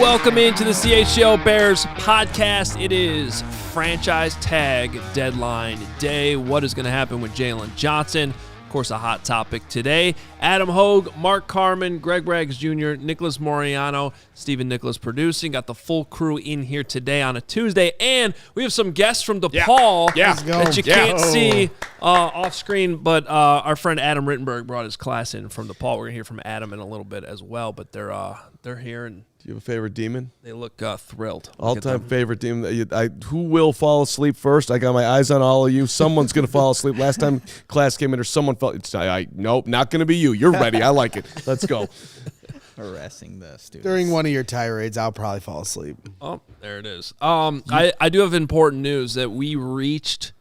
welcome into the CHGO Bears Podcast. It is franchise tag deadline day. What is going to happen with Jaylon Johnson? Of course, a hot topic today. Adam Hoge, Mark Carman, Greg Braggs Jr., Nicholas Moreano, Stephen Nicholas producing. Got the full crew in here today on a Tuesday. And we have some guests from DePaul that you can't see off screen. But our friend Adam Rittenberg brought his class in from DePaul. We're going to hear from Adam in a little bit as well. But they're here, and do you have a favorite demon? They look thrilled. All-time favorite demon. Who will fall asleep first? I got my eyes on all of you. Someone's going to fall asleep. Last time class came in, or someone fell. Nope, not going to be you. You're ready. I like it. Let's go. Harassing the students. During one of your tirades, I'll probably fall asleep. Oh, there it is. I do have important news that we reached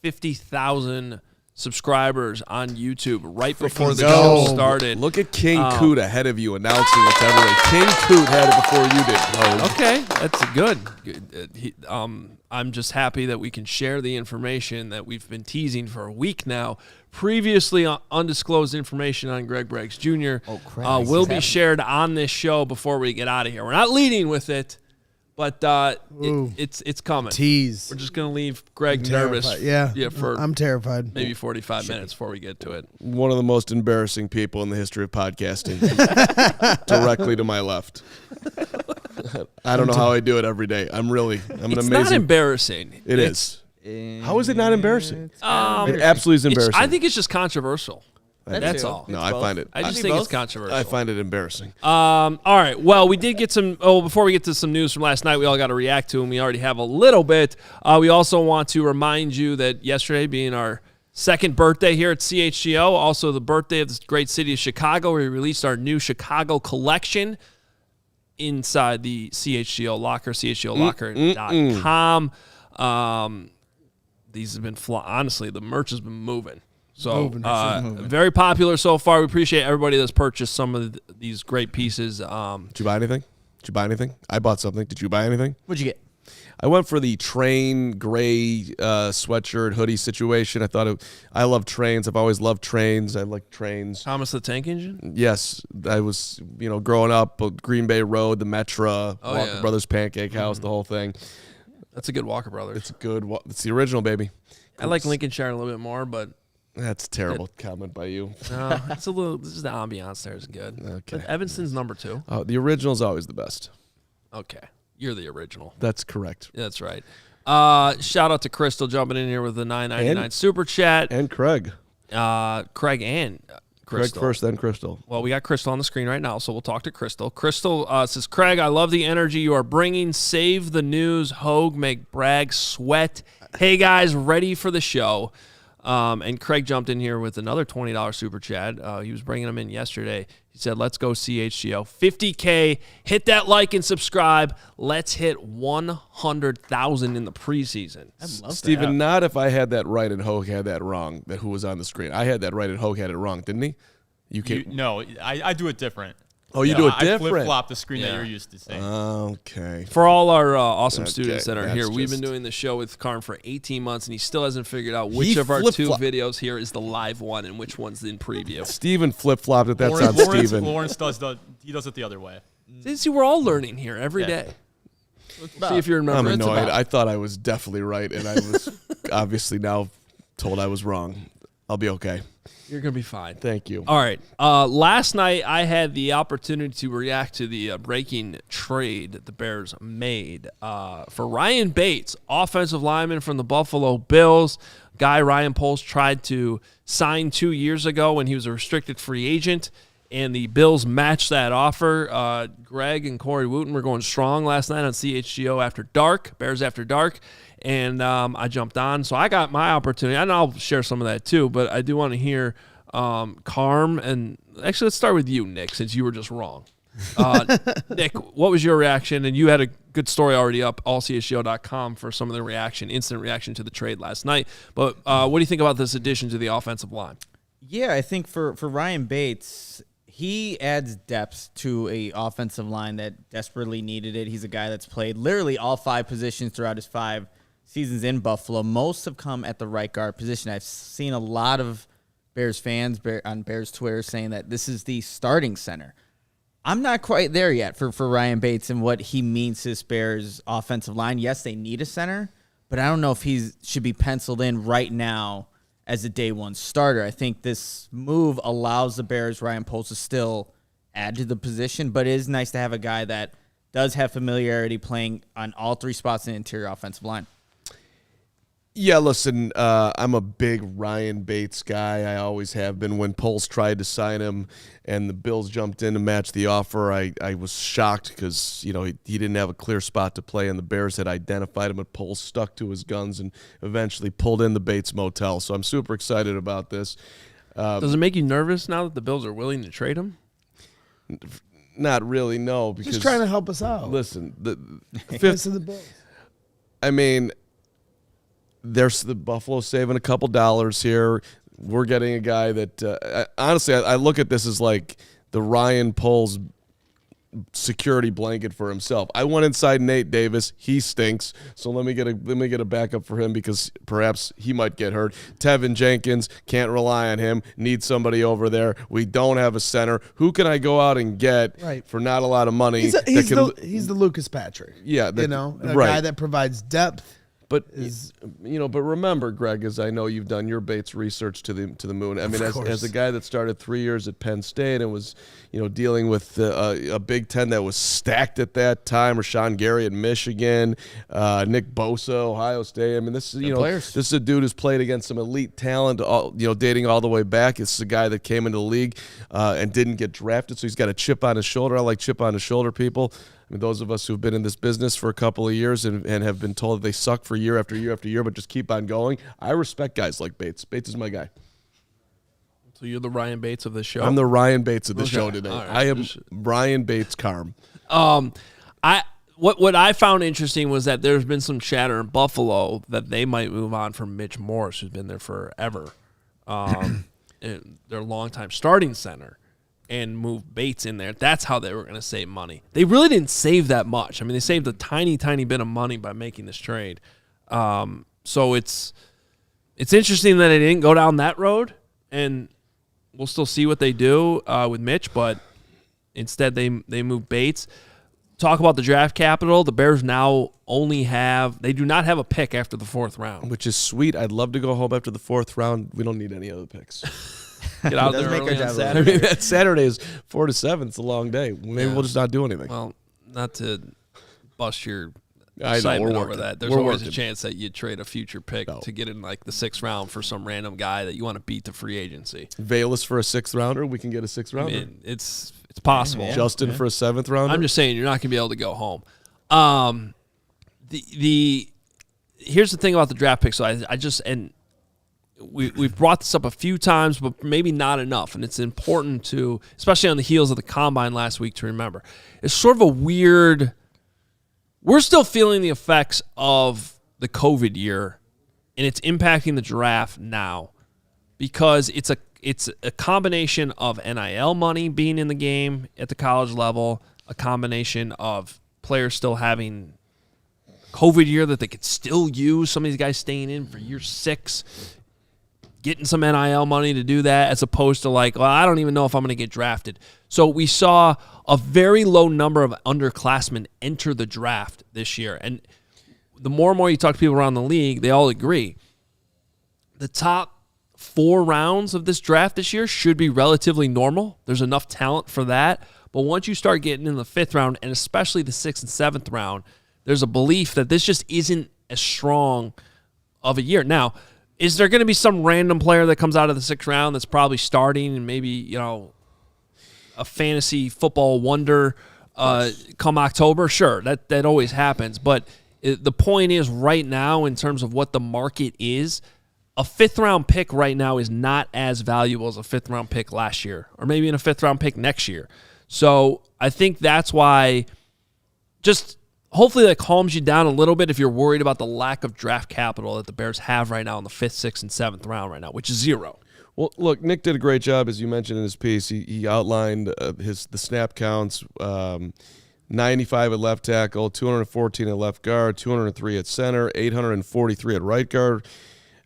50,000 subscribers on YouTube right before the show started. Look at King Coot ahead of you announcing what's everywhere. King Coot had it before you did. Oh. Okay, that's good. I'm just happy that we can share the information that we've been teasing for a week now. Previously undisclosed information on Greg Braggs Jr. Will be shared on this show before we get out of here. We're not leading with it, but it's coming. Tease. We're just going to leave Greg nervous. Yeah, for I'm terrified. Maybe 45 minutes before we get to it. One of the most embarrassing people in the history of podcasting. Directly to my left. I don't know how I do it every day. I'm an amazing. It's not embarrassing. It is. How is it not embarrassing? It absolutely is embarrassing. I think it's just controversial. That's all. No, I find it. I just think it's controversial. I find it embarrassing. All right. Well, we did get some. Before we get to some news from last night, we all got to react to, and we already have a little bit. We also want to remind you that yesterday, being our second birthday here at CHGO, also the birthday of this great city of Chicago, we released our new Chicago collection inside the CHGO locker, chgolocker.com. These have been honestly, the merch has been moving. So very popular so far. We appreciate everybody that's purchased some of these great pieces. Did you buy anything? I bought something. Did you buy anything? What'd you get? I went for the train gray sweatshirt hoodie situation. I love trains. I've always loved trains. I like trains. Thomas the Tank Engine? Yes. I was, growing up, Green Bay Road, the Metra, Walker Brothers Pancake House, the whole thing. That's a good Walker Brothers. It's good. It's the original, baby. I like Lincolnshire a little bit more, but that's a terrible comment by you. No, it's a little. This is the ambiance. There is good. Okay. But Evanston's number 2. Oh, the original is always the best. Okay, you're the original. That's correct. That's right. Shout out to Crystal jumping in here with the $9.99 super chat, and Craig. Craig and Crystal. Craig first, then Crystal. Well, we got Crystal on the screen right now, so we'll talk to Crystal. Crystal says, Craig, I love the energy you are bringing. Save the news. Hoge, make Bragg sweat. Hey, guys, ready for the show. And Craig jumped in here with another $20 super chat. He was bringing them in yesterday. He said, let's go CHGO. 50K. Hit that like and subscribe. Let's hit 100,000 in the preseason. I love Steven, that. not if I had that right and Hoge had that wrong, who was on the screen. I had that right and Hoge had it wrong, didn't he? No, I do it different. Oh, you do it different? I flip-flop the screen that you're used to seeing. Okay. For all our awesome students that are here, we've been doing this show with Carm for 18 months, and he still hasn't figured out which of our 2 videos here is the live one and which one's in preview. Steven flip-flopped it. That's on Steven. Lawrence does it the other way. See, we're all learning here every day. See if you remember. I'm annoyed. I thought I was definitely right, and I was obviously now told I was wrong. I'll be okay. You're going to be fine. Thank you. All right. Last night, I had the opportunity to react to the breaking trade that the Bears made for Ryan Bates, offensive lineman from the Buffalo Bills. Guy Ryan Poles tried to sign 2 years ago when he was a restricted free agent, and the Bills matched that offer. Greg and Corey Wooten were going strong last night on CHGO After Dark, Bears After Dark. And I jumped on. So I got my opportunity. And I'll share some of that too. But I do want to hear Carm. And actually, let's start with you, Nick, since you were just wrong. Nick, what was your reaction? And you had a good story already up, ALLCITY.com, for some of the instant reaction to the trade last night. But what do you think about this addition to the offensive line? Yeah, I think for Ryan Bates, he adds depth to a offensive line that desperately needed it. He's a guy that's played literally all 5 positions throughout his 5 seasons in Buffalo. Most have come at the right guard position. I've seen a lot of Bears fans on Bears Twitter saying that this is the starting center. I'm not quite there yet for Ryan Bates and what he means to this Bears offensive line. Yes, they need a center, but I don't know if he should be penciled in right now as a day one starter. I think this move allows the Bears, Ryan Poles, to still add to the position, but it is nice to have a guy that does have familiarity playing on all three spots in the interior offensive line. Yeah, listen, I'm a big Ryan Bates guy. I always have been. When Poles tried to sign him and the Bills jumped in to match the offer, I was shocked because, he didn't have a clear spot to play, and the Bears had identified him, but Poles stuck to his guns and eventually pulled in the Bates Motel. So I'm super excited about this. Does it make you nervous now that the Bills are willing to trade him? Not really, no. Because, Just trying to help us out. Listen, the Fifth of the Bills. I mean, there's the Buffalo saving a couple dollars here. We're getting a guy that, honestly, I look at this as like the Ryan Poles security blanket for himself. I went inside Nate Davis. He stinks. So let me get a backup for him because perhaps he might get hurt. Tevin Jenkins, can't rely on him. Need somebody over there. We don't have a center. Who can I go out and get for not a lot of money? He's the Lucas Patrick. Yeah, a guy that provides depth. But but remember, Greg, as I know you've done your Bates research to the moon. I mean, as a guy that started 3 years at Penn State and was, dealing with a Big Ten that was stacked at that time, Rashawn Gary at Michigan, Nick Bosa, Ohio State. I mean, this is this is a dude who's played against some elite talent, dating all the way back. This is a guy that came into the league and didn't get drafted, so he's got a chip on his shoulder. I like chip on his shoulder people. I mean, those of us who've been in this business for a couple of years and have been told that they suck for year after year after year, but just keep on going. I respect guys like Bates. Bates is my guy. So you're the Ryan Bates of the show? I'm the Ryan Bates of the show today. Right. I am Ryan Bates Carm. What I found interesting was that there's been some chatter in Buffalo that they might move on from Mitch Morse, who's been there forever, their longtime starting center, and move Bates in there. That's how they were going to save money. They really didn't save that much. I mean, they saved a tiny, tiny bit of money by making this trade. So it's interesting that they didn't go down that road, and we'll still see what they do with Mitch, but instead they move Bates. Talk about the draft capital. The Bears now they do not have a pick after the fourth round. Which is sweet. I'd love to go home after the fourth round. We don't need any other picks. Get out there early on Saturday. I mean, that Saturday is 4 to 7. It's a long day. Maybe we'll just not do anything. Well, not to bust your I know, excitement we're over working. that. There's always a chance that you'd trade a future pick to get in like the 6th round for some random guy that you want to beat to free agency. Valis for a 6th rounder. We can get a 6th rounder. I mean, it's possible. Justin for a 7th rounder. I'm just saying you're not going to be able to go home. Here's the thing about the draft pick. So we've brought this up a few times, but maybe not enough. And it's important to, especially on the heels of the Combine last week, to remember. It's sort of a weird – we're still feeling the effects of the COVID year, and it's impacting the draft now because it's a combination of NIL money being in the game at the college level, a combination of players still having COVID year that they could still use, some of these guys staying in for year 6, getting some NIL money to do that, as opposed to like, well, I don't even know if I'm going to get drafted. So we saw a very low number of underclassmen enter the draft this year. And the more and more you talk to people around the league, they all agree. The top 4 rounds of this draft this year should be relatively normal. There's enough talent for that. But once you start getting in the 5th round, and especially the 6th and 7th round, there's a belief that this just isn't as strong of a year. Now, is there going to be some random player that comes out of the 6th round that's probably starting and maybe, a fantasy football wonder come October? Sure, that always happens. But the point is right now, in terms of what the market is, a 5th round pick right now is not as valuable as a 5th round pick last year, or maybe in a 5th round pick next year. So I think that's why just hopefully that calms you down a little bit if you're worried about the lack of draft capital that the Bears have right now in the 5th, 6th, and 7th round right now, which is 0. Well, look, Nick did a great job, as you mentioned in his piece. He outlined the snap counts, 95 at left tackle, 214 at left guard, 203 at center, 843 at right guard,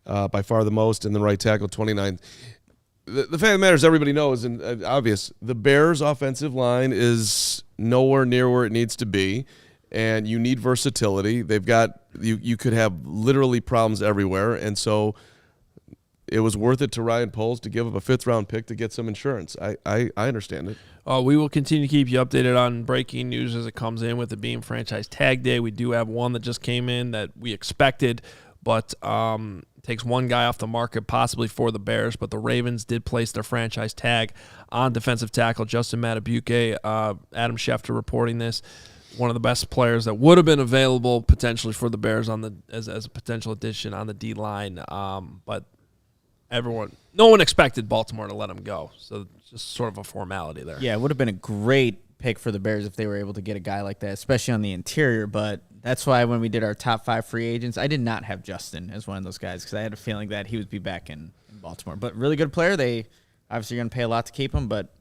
by far the most, and then right tackle, 29. the fact of the matter is everybody knows, and obvious, the Bears' offensive line is nowhere near where it needs to be, and you need versatility. They've got you could have literally problems everywhere, and so it was worth it to Ryan Poles to give up a 5th-round pick to get some insurance. I understand it. We will continue to keep you updated on breaking news as it comes in with it being franchise tag day. We do have one that just came in that we expected, but takes one guy off the market possibly for the Bears, but the Ravens did place their franchise tag on defensive tackle Justin Madubuike. Adam Schefter reporting this. One of the best players that would have been available potentially for the Bears as a potential addition on the D-line, but no one expected Baltimore to let him go, so it's just sort of a formality there. Yeah, it would have been a great pick for the Bears if they were able to get a guy like that, especially on the interior, but that's why when we did our top 5 free agents, I did not have Justin as one of those guys because I had a feeling that he would be back in Baltimore. But really good player. They obviously are going to pay a lot to keep him, but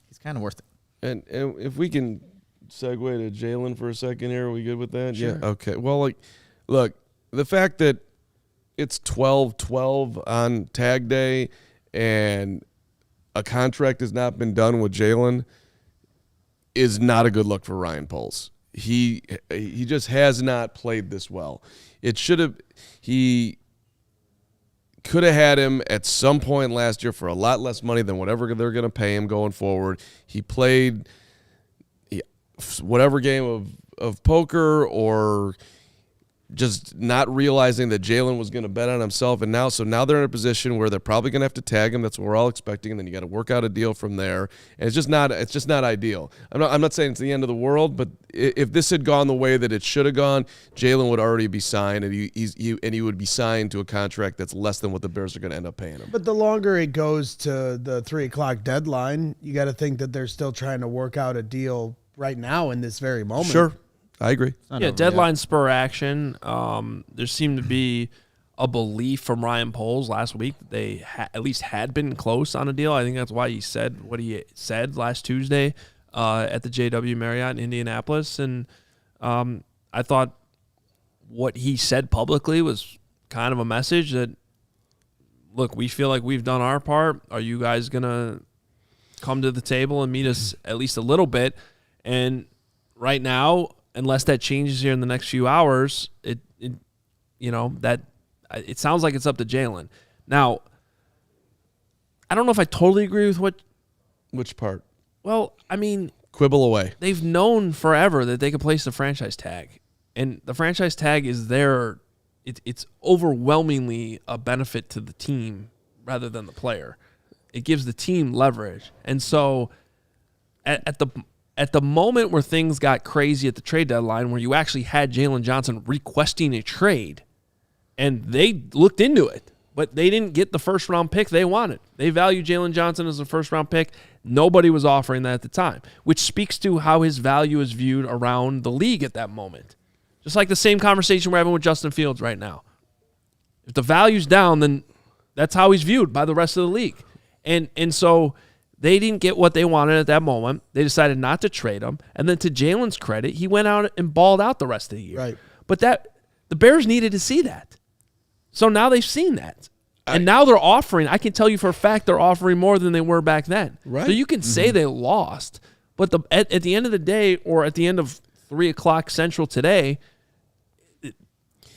he's kind of worth it. And if we can segue to Jaylen for a second here, are we good with that? Sure. Yeah, okay. Well, look, the fact that it's 12-12 on tag day and a contract has not been done with Jaylen is not a good look for Ryan Poles. He just has not played this well. He could have had him at some point last year for a lot less money than whatever they're going to pay him going forward. He played whatever game of poker or just not realizing that Jaylen was going to bet on himself, and now they're in a position where they're probably going to have to tag him. That's what we're all expecting, and then you got to work out a deal from there. And it's just not ideal. I'm not saying it's the end of the world, but if this had gone the way that it should have gone, Jaylen would already be signed, and he would be signed to a contract that's less than what the Bears are going to end up paying him. But the longer it goes to the 3:00 deadline, you got to think that they're still trying to work out a deal right now in this very moment. Sure. I agree. Yeah, deadline spur action. There seemed to be a belief from Ryan Poles last week that they at least had been close on a deal. I think that's why he said what he said last Tuesday at the JW Marriott in Indianapolis. And I thought what he said publicly was kind of a message that, look, we feel like we've done our part. Are you guys going to come to the table and meet us at least a little bit? And right now, unless that changes here in the next few hours, it sounds like it's up to Jaylen. Now, I don't know if I totally agree with which part? Well, I mean, quibble away. They've known forever that they could place the franchise tag, and the franchise tag is there. It's overwhelmingly a benefit to the team rather than the player. It gives the team leverage, and so at the moment where things got crazy at the trade deadline, where you actually had Jaylen Johnson requesting a trade, and they looked into it, but they didn't get the first-round pick they wanted. They value Jaylen Johnson as a first-round pick. Nobody was offering that at the time, which speaks to how his value is viewed around the league at that moment. Just like the same conversation we're having with Justin Fields right now. If the value's down, then that's how he's viewed by the rest of the league. And so they didn't get what they wanted at that moment. They decided not to trade him. And then to Jaylen's credit, he went out and balled out the rest of the year. Right. But the Bears needed to see that. So now they've seen that. And now they're offering, I can tell you for a fact, they're offering more than they were back then. Right. So you can say they lost, but at the end of the day, or at the end of 3:00 Central today,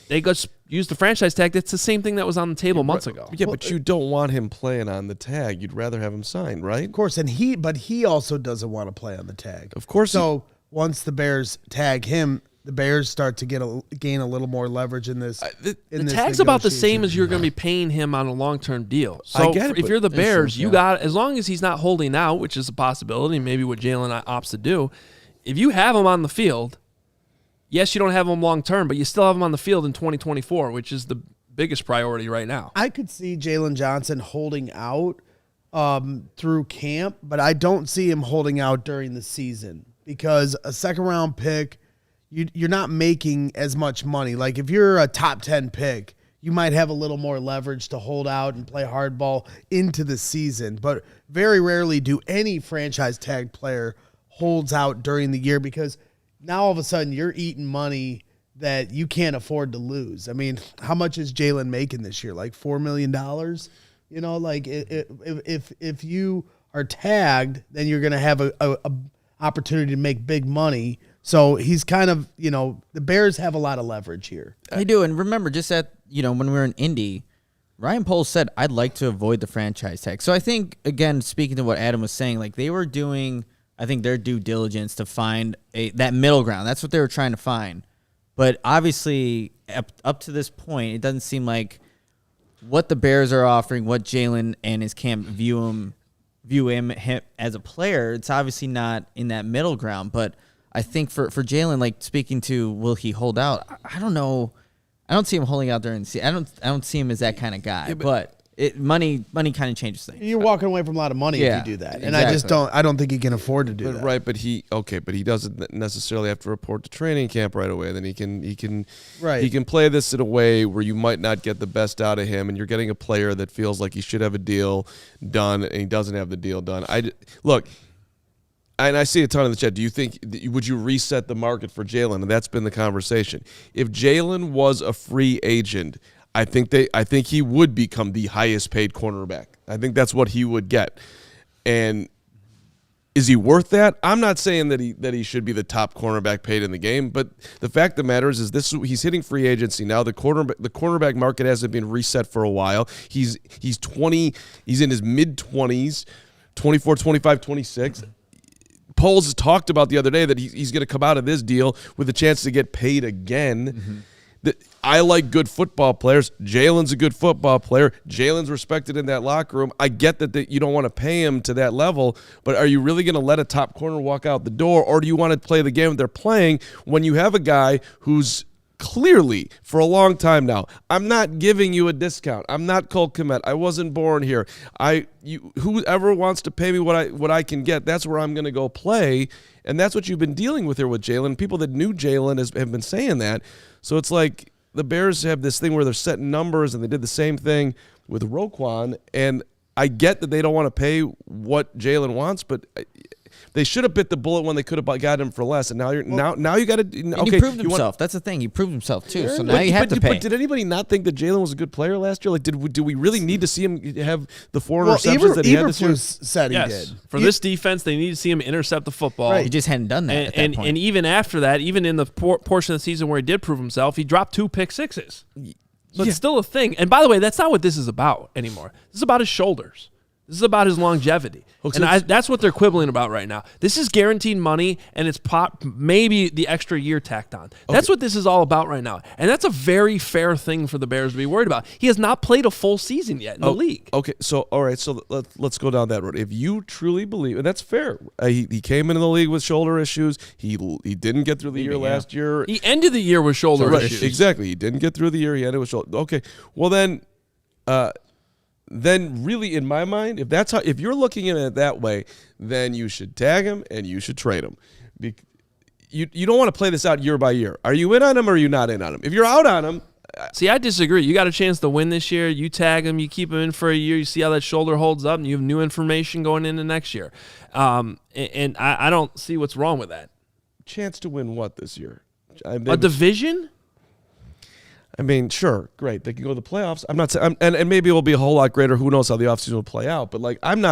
they just used the franchise tag. That's the same thing that was on the table months ago. Yeah, but you don't want him playing on the tag. You'd rather have him signed, right? Of course, but he also doesn't want to play on the tag. Of course. So once the Bears tag him, the Bears start to gain a little more leverage in this. The tag's about the same as you're going to be paying him on a long-term deal. So I get it, if you're the Bears, you got, as long as he's not holding out, which is a possibility, maybe what Jaylen opts to do, if you have him on the field, yes, you don't have him long-term, but you still have him on the field in 2024, which is the biggest priority right now. I could see Jaylen Johnson holding out through camp, but I don't see him holding out during the season because a second-round pick, you're not making as much money. Like if you're a top 10 pick, you might have a little more leverage to hold out and play hardball into the season. But very rarely do any franchise tag player holds out during the year because now all of a sudden you're eating money that you can't afford to lose. I mean, how much is Jaylen making this year? Like $4 million? You know, like if you are tagged, then you're going to have a opportunity to make big money. So he's kind of, the Bears have a lot of leverage here. They do. And remember, just when we were in Indy, Ryan Poles said, I'd like to avoid the franchise tag. So I think, again, speaking to what Adam was saying, like they were doing, I think, their due diligence to find that middle ground. That's what they were trying to find. But obviously, up to this point, it doesn't seem like what the Bears are offering, what Jaylen and his camp view him as a player, it's obviously not in that middle ground. But I think for Jaylen, like speaking to will he hold out, I don't know. I don't see him holding out there and see. I don't see him as that kind of guy. But money kind of changes things. You're walking away from a lot of money if you do that, and exactly. I don't think he can afford to do that. Right, but he doesn't necessarily have to report to training camp right away. Then he can play this in a way where you might not get the best out of him, and you're getting a player that feels like he should have a deal done, and he doesn't have the deal done. Look. And I see a ton in the chat. Do you think would you reset the market for Jaylen? And that's been the conversation. If Jaylen was a free agent, I think he would become the highest paid cornerback. I think that's what he would get. And is he worth that? I'm not saying that he should be the top cornerback paid in the game, but the fact of the matter is he's hitting free agency now. The cornerback market hasn't been reset for a while. He's in his mid-20s, 24, 25, 26. Poles has talked about the other day that he's going to come out of this deal with a chance to get paid again. Mm-hmm. I like good football players. Jaylen's a good football player. Jaylen's respected in that locker room. I get that you don't want to pay him to that level, but are you really going to let a top corner walk out the door, or do you want to play the game that they're playing when you have a guy who's clearly, for a long time now, I'm not giving you a discount. I'm not Cole Kmet. I wasn't born here. Whoever wants to pay me what I can get, that's where I'm going to go play. And that's what you've been dealing with here with Jaylen. People that knew Jaylen have been saying that. So it's like the Bears have this thing where they're setting numbers, and they did the same thing with Roquan. And I get that they don't want to pay what Jaylen wants, but they should have bit the bullet when they could have got him for less, and now you got to. Okay, he proved himself. That's the thing. He proved himself too. So now you have to pay. But did anybody not think that Jaylen was a good player last year? Like, do we really need to see him have the 4 interceptions that he had this year? Said he did. For this defense, they need to see him intercept the football. Right. He just hadn't done that at that point. And even after that, even in the portion of the season where he did prove himself, he dropped 2 pick sixes. So it's still a thing. And by the way, that's not what this is about anymore. This is about his shoulders. This is about his longevity. And that's what they're quibbling about right now. This is guaranteed money, and it's maybe the extra year tacked on. That's what this is all about right now. And that's a very fair thing for the Bears to be worried about. He has not played a full season yet in the league. Okay, so all right, so let's go down that road. If you truly believe, and that's fair, he came into the league with shoulder issues. He didn't get through the year last year. He ended the year with shoulder issues. Exactly. He didn't get through the year. He ended with shoulder. Okay, well then really in my mind, if you're looking at it that way, then you should tag him and you should trade him. You don't want to play this out year by year. Are you in on him or are you not in on him? If you're out on him, see, I disagree. You got a chance to win this year. You tag him, you keep him in for a year, you see how that shoulder holds up, and you have new information going into next year. And I don't see what's wrong with that. Chance to win what this year? A division? I mean, sure, great. They can go to the playoffs. I'm not saying, and maybe it will be a whole lot greater. Who knows how the offseason will play out? But like, I'm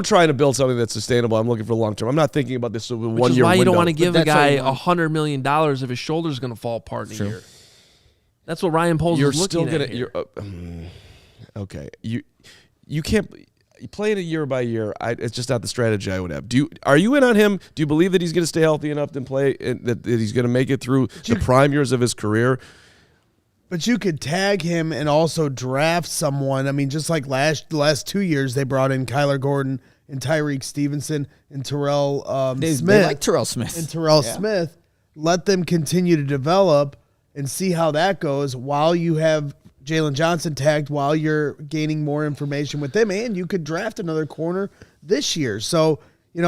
trying to build something that's sustainable. I'm looking for long term. I'm not thinking about this 1 year window. Which is why you don't want to give a guy $100 million if his shoulder's going to fall apart in a year. That's what Ryan Poles is looking at here. Okay, you can't. You play it year by year. It's just not the strategy I would have. Are you in on him? Do you believe that he's going to stay healthy enough to play, and that he's going to make it through the prime years of his career? But you could tag him and also draft someone. I mean, just like the last 2 years, they brought in Kyler Gordon and Tyreek Stevenson and Terrell Smith. They like Terrell Smith. And Terrell Smith. Let them continue to develop and see how that goes while you have Jaylon Johnson tagged, while you're gaining more information with them, and you could draft another corner this year. So, I'm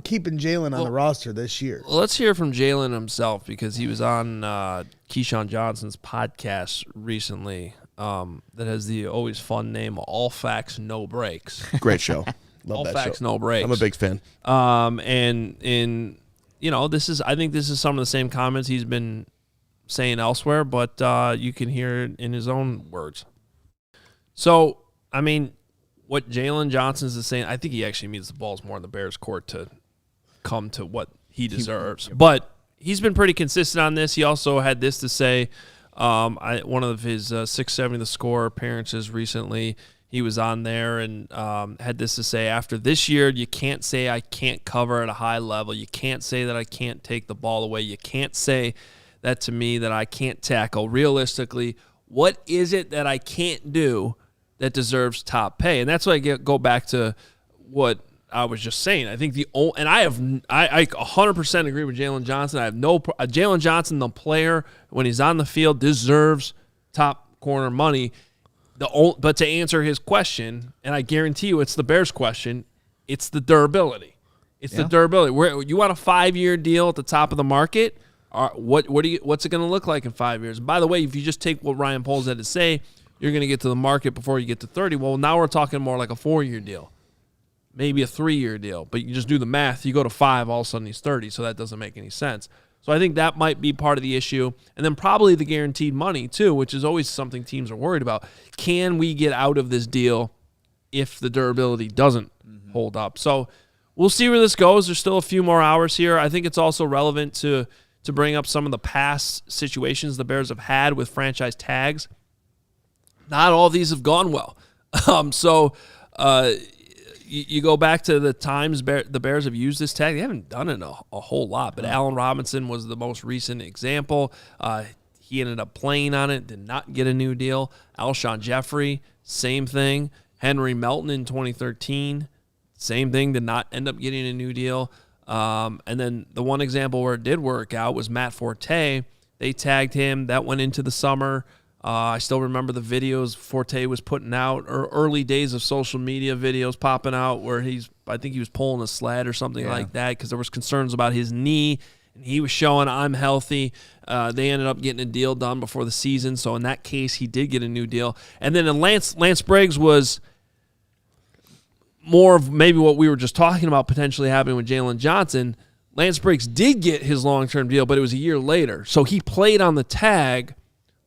keeping Jaylen on the roster this year. Well, let's hear from Jaylen himself, because he was on Keyshawn Johnson's podcast recently that has the always fun name, All Facts, No Breaks. Great show. Love All that Facts, show. No Breaks. I'm a big fan. I think this is some of the same comments he's been saying elsewhere, but you can hear it in his own words. So, I mean, what Jaylon Johnson is saying, I think he actually needs the balls more in the Bears' court to come to what he deserves. But he's been pretty consistent on this. He also had this to say. One of his 670 The Score appearances recently, he was on there and had this to say: after this year, you can't say I can't cover at a high level. You can't say that I can't take the ball away. You can't say that to me that I can't tackle. Realistically, what is it that I can't do that deserves top pay? And that's why I go back to what I was just saying. I think I 100% agree with Jaylon Johnson. I have Jaylon Johnson, the player, when he's on the field, deserves top corner money. But to answer his question, and I guarantee you it's the Bears' question, it's the durability. It's the durability. You want a 5-year deal at the top of the market? What's it going to look like in 5 years? By the way, if you just take what Ryan Poles had to say, you're going to get to the market before you get to 30. Well, now we're talking more like a 4-year deal. Maybe a 3-year deal, but you just do the math. You go to 5, all of a sudden he's 30, so that doesn't make any sense. So I think that might be part of the issue. And then probably the guaranteed money, too, which is always something teams are worried about. Can we get out of this deal if the durability doesn't hold up? So we'll see where this goes. There's still a few more hours here. I think it's also relevant to bring up some of the past situations the Bears have had with franchise tags. Not all of these have gone well. You go back to the times the Bears have used this tag. They haven't done it a whole lot, but Allen Robinson was the most recent example. He ended up playing on it, did not get a new deal. Alshon Jeffrey, same thing. Henry Melton in 2013, same thing, did not end up getting a new deal. And then the one example where it did work out was Matt Forte. They tagged him. That went into the summer. I still remember the videos Forte was putting out, or early days of social media videos popping out where I think he was pulling a sled or something like that because there was concerns about his knee, and he was showing I'm healthy. They ended up getting a deal done before the season, so in that case, he did get a new deal. And then Lance Briggs was more of maybe what we were just talking about potentially happening with Jaylon Johnson. Lance Briggs did get his long-term deal, but it was a year later. So he played on the tag,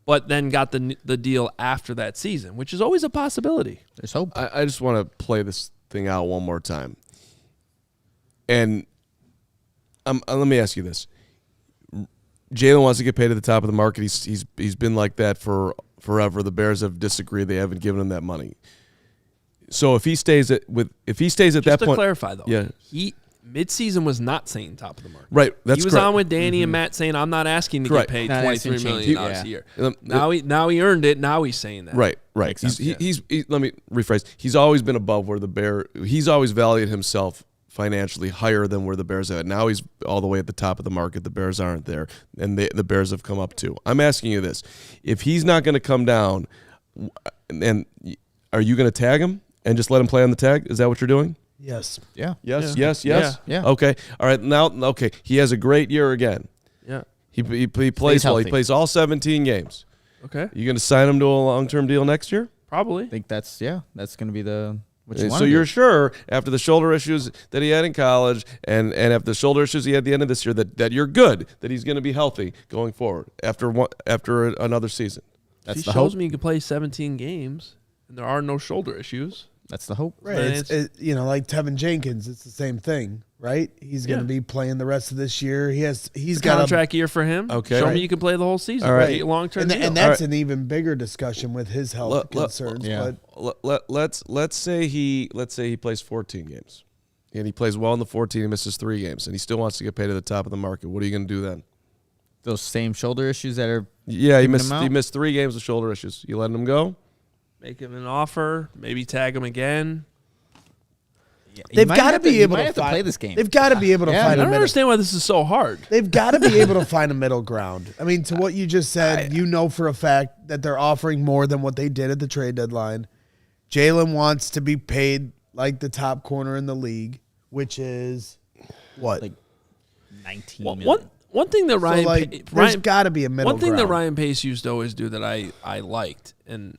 but then got the deal after that season, which is always a possibility. There's hope. I just want to play this thing out one more time. And let me ask you this. Jaylen wants to get paid at the top of the market. He's been like that for forever. The Bears have disagreed. They haven't given him that money. So if he stays at that point, just to clarify though, midseason was not saying top of the market. Right, that's he was correct. on with Danny and Matt saying, "I'm not asking to get paid $23 million a year." Now he earned it. Now he's saying that. Right. He's let me rephrase. He's always been above where he's always valued himself financially higher than where the Bears are at. Now he's all the way at the top of the market. The Bears aren't there, and the Bears have come up too. I'm asking you this: if he's not going to come down, and are you going to tag him and just let him play on the tag? Is that what you're doing? Yes. Yeah. Yes. Yeah. Okay. All right. Now, okay. He has a great year again. Yeah. He plays well. He plays all 17 games. Okay. You going to sign him to a long-term deal next year? Probably. I think that's going to be what you want. So you're sure after the shoulder issues that he had in college and after the shoulder issues he had at the end of this year that you're good, that he's going to be healthy going forward after another season. That's the hope. He shows me he can play 17 games and there are no shoulder issues. That's the hope. Right. It's like Tevin Jenkins, it's the same thing, right? He's going to be playing the rest of this year. He's got a contract year for him. Okay. Show me you can play the whole season. All right. Long-term deal. And that's an even bigger discussion with his health concerns. But let's say he plays 14 games. And he plays well in the 14 and misses 3 games and he still wants to get paid at the top of the market. What are you going to do then? Those same shoulder issues that are he missed 3 games with shoulder issues. You letting him go? Make him an offer, maybe tag him again. Yeah, they've got to be able to play this game. They've got to be able to find. I don't understand why this is so hard. They've got to be able to find a middle ground. I mean, to what you just said, for a fact that they're offering more than what they did at the trade deadline. Jaylen wants to be paid like the top corner in the league, which is what, like 19 million. One thing that there's got to be a middle. One thing ground. that Ryan Pace used to always do that I liked and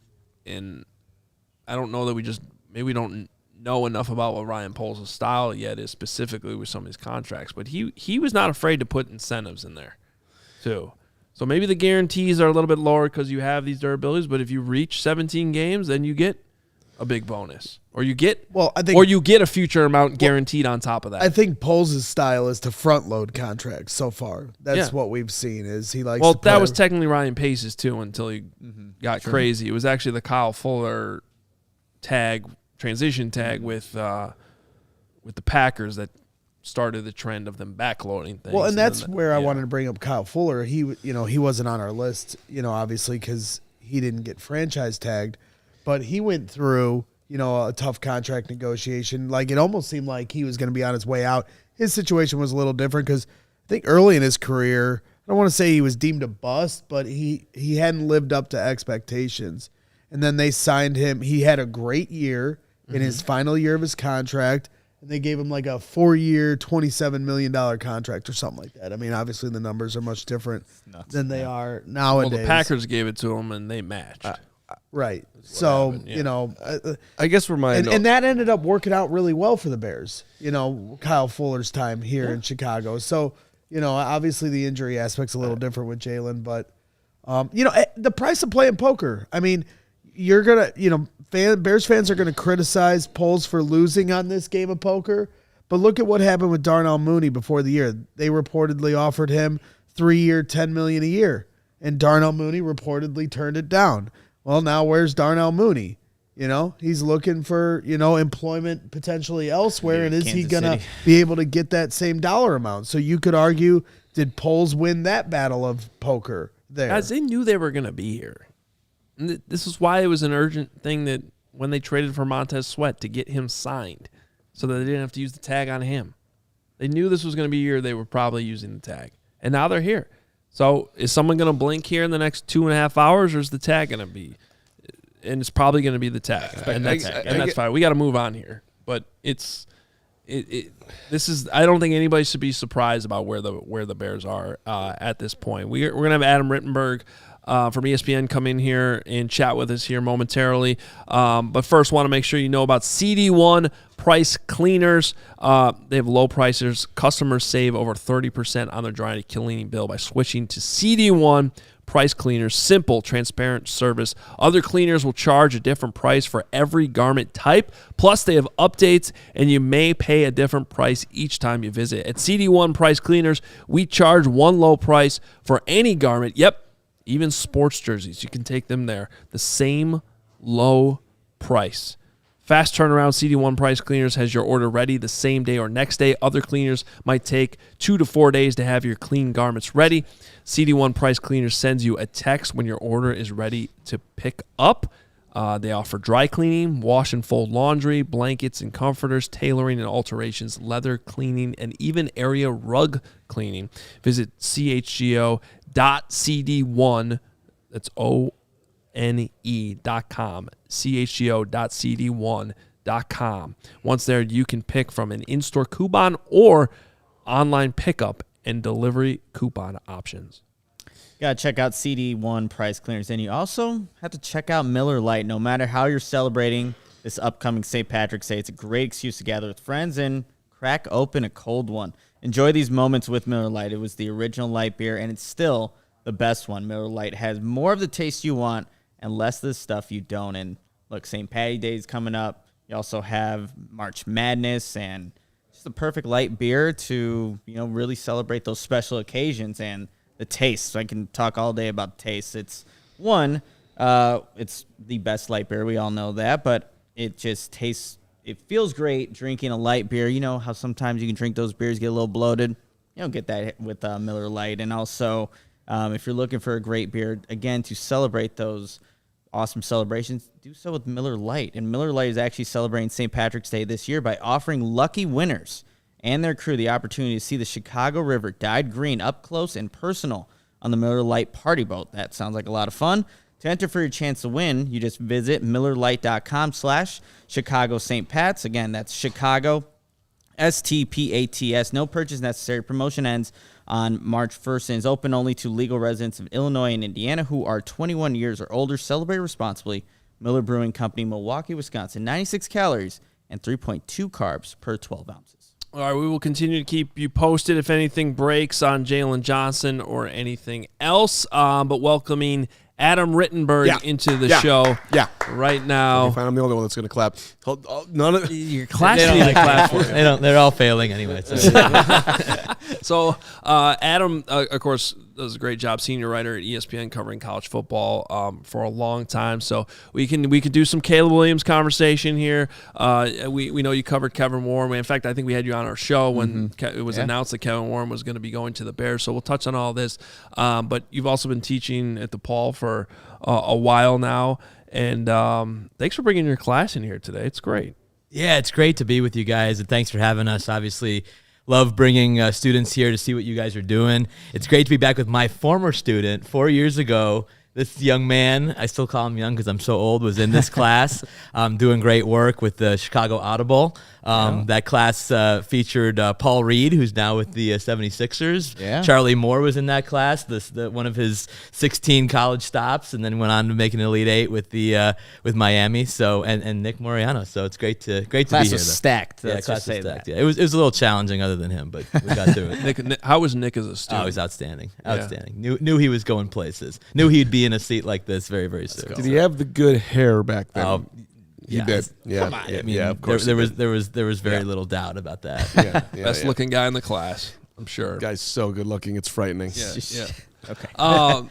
I don't know that we don't know enough about what Ryan Poles' style yet is specifically with some of his contracts, but he was not afraid to put incentives in there too. So maybe the guarantees are a little bit lower because you have these durabilities, but if you reach 17 games, then you get a big bonus. Or you get a future amount guaranteed on top of that. I think Poles' style is to front load contracts so far. That's what we've seen is he likes to that was technically Ryan Pace's too until he got crazy. It was actually the Kyle Fuller transition tag with the Packers that started the trend of them backloading things. Well, and that's where I wanted to bring up Kyle Fuller. He wasn't on our list, obviously because he didn't get franchise tagged, but he went through, a tough contract negotiation. Like it almost seemed like he was going to be on his way out. His situation was a little different because I think early in his career, I don't want to say he was deemed a bust, but he hadn't lived up to expectations. And then they signed him. He had a great year in his final year of his contract, and they gave him like a 4-year, $27 million contract or something like that. I mean, obviously the numbers are much different than they are nowadays. Well, the Packers gave it to him, and they matched. Right. So, I guess for and that ended up working out really well for the Bears, Kyle Fuller's time here in Chicago. So, obviously the injury aspect's a little different with Jaylen, but, the price of playing poker, I mean, you're going to, Bears fans are going to criticize Poles for losing on this game of poker, but look at what happened with Darnell Mooney before the year. They reportedly offered him 3-year, $10 million a year, and Darnell Mooney reportedly turned it down. Well, now where's Darnell Mooney? He's looking for, employment potentially elsewhere, and is he going to be able to get that same dollar amount? So you could argue, did Poles win that battle of poker there? Guys, they knew they were going to be here. And this is why it was an urgent thing that when they traded for Montez Sweat to get him signed so that they didn't have to use the tag on him. They knew this was going to be a year they were probably using the tag. And now they're here. So is someone going to blink here in the next 2.5 hours, or is the tag going to be? And it's probably going to be the tag. And that's fine. We got to move on here. But this is. I don't think anybody should be surprised about where the Bears are at this point. We're going to have Adam Rittenberg from ESPN come in here and chat with us here momentarily. But first, want to make sure you know about CD1 Price Cleaners. They have low prices. Customers save over 30% on their dry cleaning bill by switching to CD1 Price Cleaners. Simple, transparent service. Other cleaners will charge a different price for every garment type. Plus, they have updates, and you may pay a different price each time you visit. At CD1 Price Cleaners, we charge one low price for any garment. Yep. Even sports jerseys, you can take them there. The same low price. Fast turnaround, CD1 Price Cleaners has your order ready the same day or next day. Other cleaners might take 2 to 4 days to have your clean garments ready. CD1 Price Cleaners sends you a text when your order is ready to pick up. They offer dry cleaning, wash and fold laundry, blankets and comforters, tailoring and alterations, leather cleaning, and even area rug cleaning. Visit CHGO.CD1, that's ONE.com, CHGO.CD1.com. Once there, you can pick from an in-store coupon or online pickup and delivery coupon options. Got to check out CD1 Price Cleaners. And you also have to check out Miller Lite. No matter how you're celebrating this upcoming St. Patrick's Day, it's a great excuse to gather with friends and crack open a cold one. Enjoy these moments with Miller Lite. It was the original light beer, and it's still the best one. Miller Lite has more of the taste you want and less of the stuff you don't. And look, St. Patty's Day is coming up. You also have March Madness, and just the perfect light beer to, really celebrate those special occasions. And the taste. So I can talk all day about taste. It's the best light beer. We all know that, but it just tastes, it feels great drinking a light beer. You know how sometimes you can drink those beers, get a little bloated. You don't get that with Miller Lite. And also, if you're looking for a great beer, again, to celebrate those awesome celebrations, do so with Miller Lite. And Miller Lite is actually celebrating St. Patrick's Day this year by offering lucky winners and their crew the opportunity to see the Chicago River dyed green up close and personal on the Miller Lite party boat. That sounds like a lot of fun. To enter for your chance to win, you just visit MillerLite.com/Chicago St. Pat's. Again, that's Chicago, STPATS. No purchase necessary. Promotion ends on March 1st and is open only to legal residents of Illinois and Indiana who are 21 years or older. Celebrate responsibly. Miller Brewing Company, Milwaukee, Wisconsin. 96 calories and 3.2 carbs per 12 ounces. All right, we will continue to keep you posted if anything breaks on Jaylen Johnson or anything else. But welcoming Adam Rittenberg into the show right now. Okay, fine, I'm the only one that's going to clap. None of your class need to clap for you. They're all failing anyway. So Adam, of course, does a great job, senior writer at ESPN, covering college football for a long time. So we can do some Caleb Williams conversation here. We know you covered Kevin Warren. In fact, I think we had you on our show when it was announced that Kevin Warren was going to be going to the Bears. So we'll touch on all this. But you've also been teaching at DePaul for a while now. And thanks for bringing your class in here today. It's great. Yeah, it's great to be with you guys, and thanks for having us. Obviously, love bringing students here to see what you guys are doing. It's great to be back with my former student 4 years ago. This young man, I still call him young because I'm so old, was in this class doing great work with the Chicago Audible. That class featured Paul Reed, who's now with the 76ers. Yeah. Charlie Moore was in that class, one of his 16 college stops, and then went on to make an Elite Eight with Miami. So and Nick Moreano. So it's great to be here. Class was stacked. Yeah, Let's class just say was stacked. that. Yeah, it was a little challenging other than him, but we got through it. Nick, how was Nick as a student? Oh, he was outstanding. Knew he was going places. Knew he'd be in a seat like this very, very soon. Did he have the good hair back then? Oh, he did. Yeah, I mean, of course. there was very little doubt about that. Best looking guy in the class, I'm sure. Guy's so good looking, it's frightening. Yeah. Okay.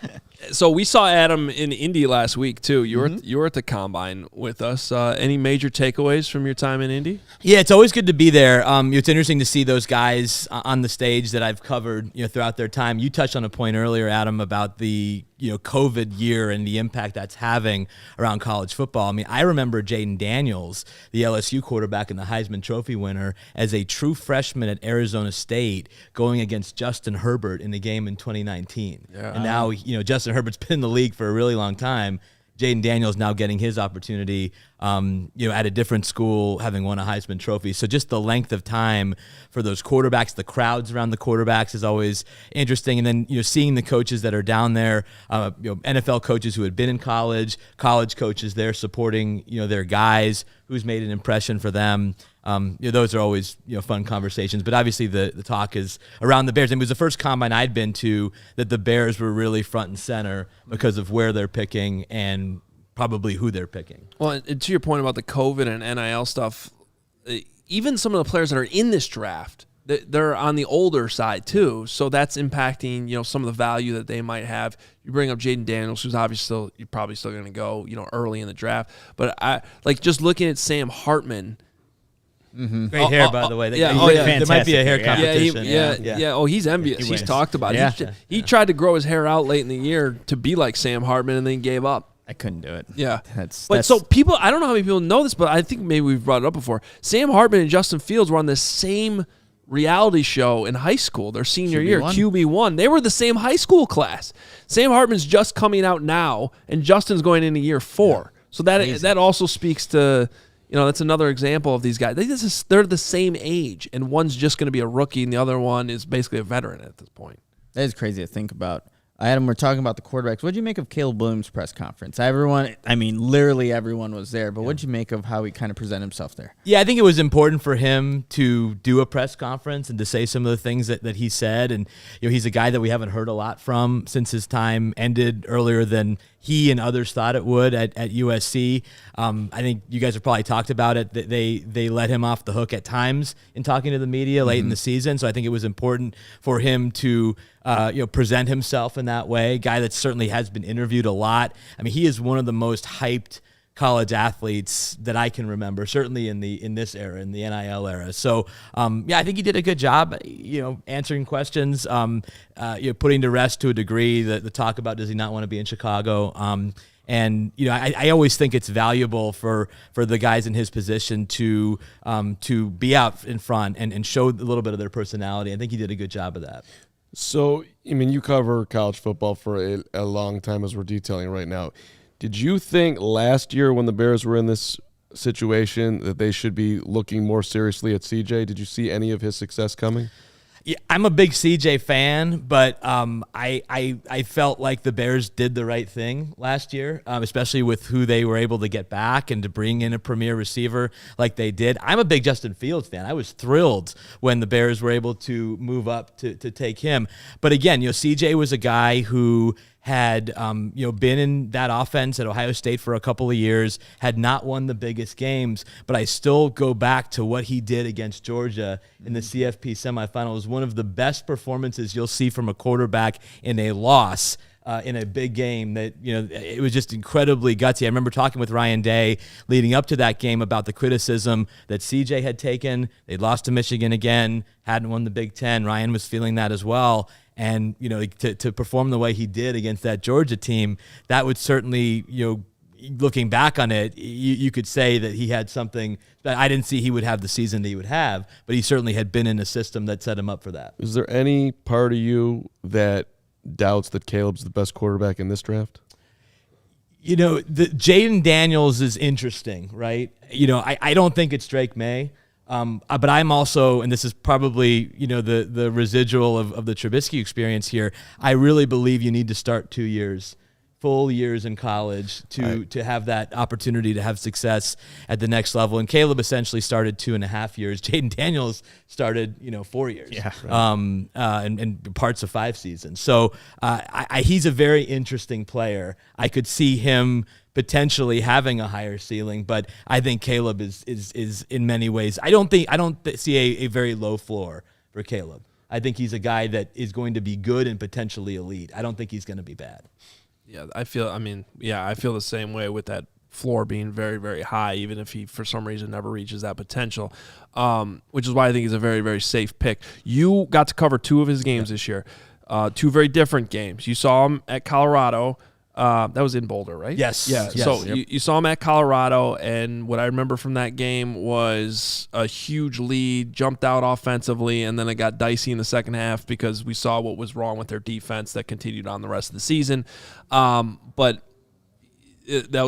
So we saw Adam in Indy last week too. You were at the Combine with us. Any major takeaways from your time in Indy? Yeah, it's always good to be there. It's interesting to see those guys on the stage that I've covered, throughout their time. You touched on a point earlier, Adam, about the COVID year and the impact that's having around college football. I mean, I remember Jaden Daniels, the LSU quarterback and the Heisman Trophy winner, as a true freshman at Arizona State, going against Justin Herbert in the game in 2019. Yeah. And now, Justin Herbert's been in the league for a really long time. Jaden Daniels now getting his opportunity, at a different school, having won a Heisman Trophy. So just the length of time for those quarterbacks, the crowds around the quarterbacks is always interesting. And then, seeing the coaches that are down there, NFL coaches who had been in college coaches there supporting, their guys, who's made an impression for them. Those are always fun conversations. But obviously the talk is around the Bears. And it was the first Combine I'd been to that the Bears were really front and center because of where they're picking and probably who they're picking. Well, and to your point about the COVID and NIL stuff, even some of the players that are in this draft, they're on the older side too. So that's impacting, some of the value that they might have. You bring up Jaden Daniels, who's obviously you're probably still going to go, early in the draft. But I just looking at Sam Hartman. Mm-hmm. Great hair, by the way. There might be a hair competition. Yeah. Oh, he's envious. He's talked about it. Yeah. He tried to grow his hair out late in the year to be like Sam Hartman, and then gave up. I couldn't do it. Yeah. But so people, I don't know how many people know this, but I think maybe we've brought it up before. Sam Hartman and Justin Fields were on the same reality show in high school, their senior year, QB1. They were the same high school class. Sam Hartman's just coming out now, and Justin's going into year 4. Yeah. So that also speaks to, that's another example of these guys. They're the same age, and one's just going to be a rookie, and the other one is basically a veteran at this point. That is crazy to think about. Adam, we're talking about the quarterbacks. What did you make of Caleb Williams' press conference? Literally everyone was there, but what did you make of how he kind of presented himself there? Yeah, I think it was important for him to do a press conference and to say some of the things that he said. And, he's a guy that we haven't heard a lot from since his time ended earlier than he and others thought it would at USC. I think you guys have probably talked about it. That they let him off the hook at times in talking to the media late in the season. So I think it was important for him to present himself in that way. Guy that certainly has been interviewed a lot. I mean, he is one of the most hyped college athletes that I can remember, certainly in this era, in the NIL era. So, I think he did a good job, answering questions, putting to rest to a degree the talk about does he not want to be in Chicago. And I always think it's valuable for the guys in his position to be out in front and show a little bit of their personality. I think he did a good job of that. So, you cover college football for a long time, as we're detailing right now. Did you think last year when the Bears were in this situation that they should be looking more seriously at CJ? Did you see any of his success coming? Yeah, I'm a big CJ fan, but I felt like the Bears did the right thing last year, especially with who they were able to get back and to bring in a premier receiver like they did. I'm a big Justin Fields fan. I was thrilled when the Bears were able to move up to take him. But again, CJ was a guy who had been in that offense at Ohio State for a couple of years, had not won the biggest games, but I still go back to what he did against Georgia in the CFP semifinal. It was one of the best performances you'll see from a quarterback in a loss. In a big game that, it was just incredibly gutsy. I remember talking with Ryan Day leading up to that game about the criticism that CJ had taken. They'd lost to Michigan again, hadn't won the Big Ten. Ryan was feeling that as well. And, to perform the way he did against that Georgia team, that would certainly, looking back on it, you could say that he had something that I didn't see he would have the season that he would have, but he certainly had been in a system that set him up for that. Is there any part of you that doubts that Caleb's the best quarterback in this draft? The Jaden Daniels is interesting, right? I don't think it's Drake May. But I'm also, and this is probably, the residual of the Trubisky experience here, I really believe you need to start 2 years, full years in college to have that opportunity to have success at the next level. And Caleb essentially started 2.5 years. Jaden Daniels started, 4 years. Yeah. Right. And parts of 5 seasons. So he's a very interesting player. I could see him potentially having a higher ceiling, but I think Caleb is in many ways. I don't see a very low floor for Caleb. I think he's a guy that is going to be good and potentially elite. I don't think he's going to be bad. Yeah, I feel the same way with that floor being very, very high, even if he, for some reason, never reaches that potential, which is why I think he's a very, very safe pick. You got to cover 2 of his games this year, 2 very different games. You saw him at Colorado. That was in Boulder, right? Yes. Yeah. Yes. So you saw him at Colorado, and what I remember from that game was a huge lead, jumped out offensively, and then it got dicey in the second half because we saw what was wrong with their defense that continued on the rest of the season. But that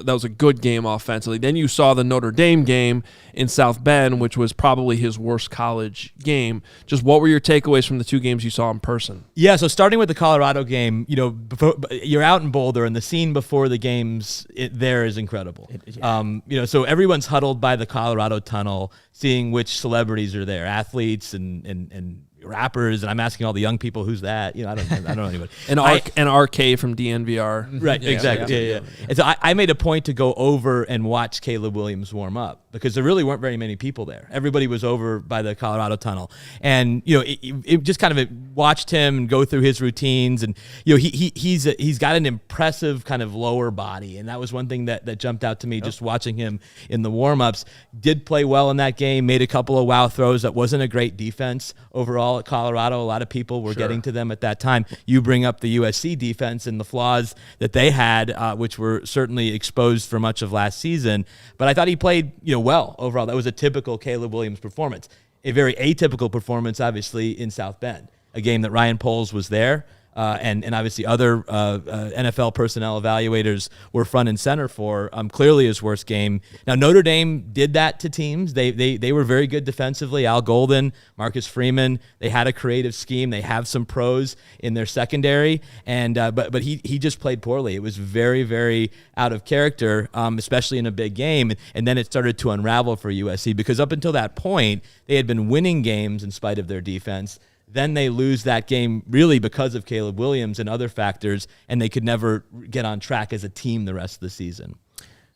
was a good game offensively. Then you saw the Notre Dame game in South Bend, which was probably his worst college game. Just what were your takeaways from the 2 games you saw in person? Yeah, so starting with the Colorado game, before, you're out in Boulder, and the scene before the games there is incredible. So everyone's huddled by the Colorado Tunnel, seeing which celebrities are there, athletes and rappers, and I'm asking all the young people, who's that? I don't know anybody. and RK from DNVR. Right, exactly. Yeah. And so I made a point to go over and watch Caleb Williams warm up because there really weren't very many people there. Everybody was over by the Colorado Tunnel. And, it just kind of watched him go through his routines. And, he's got an impressive kind of lower body. And that was one thing that jumped out to me just watching him in the warm-ups. Did play well in that game, made a couple of wow throws. That wasn't a great defense overall at Colorado. A lot of people were getting to them at that time. You bring up the USC defense and the flaws that they had, which were certainly exposed for much of last season. But I thought he played, well overall. That was a typical Caleb Williams performance. A very atypical performance, obviously, in South Bend, a game that Ryan Poles was there. And obviously other NFL personnel evaluators were front and center for clearly his worst game. Now, Notre Dame did that to teams. They were very good defensively. Al Golden, Marcus Freeman, they had a creative scheme. They have some pros in their secondary, and but he just played poorly. It was very, very out of character, especially in a big game. And then it started to unravel for USC because up until that point, they had been winning games in spite of their defense. Then they lose that game really because of Caleb Williams and other factors, and they could never get on track as a team the rest of the season.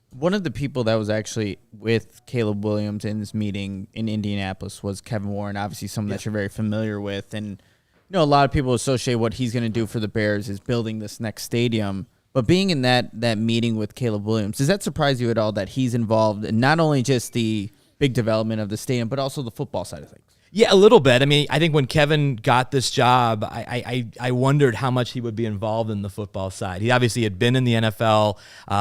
One of the people that was actually with Caleb Williams in this meeting in Indianapolis was Kevin Warren, obviously someone that you're very familiar with. And a lot of people associate what he's going to do for the Bears is building this next stadium. But being in that meeting with Caleb Williams, does that surprise you at all that he's involved in not only just the big development of the stadium, but also the football side of things? Yeah, a little bit. I mean, I think when Kevin got this job, I wondered how much he would be involved in the football side. He obviously had been in the NFL,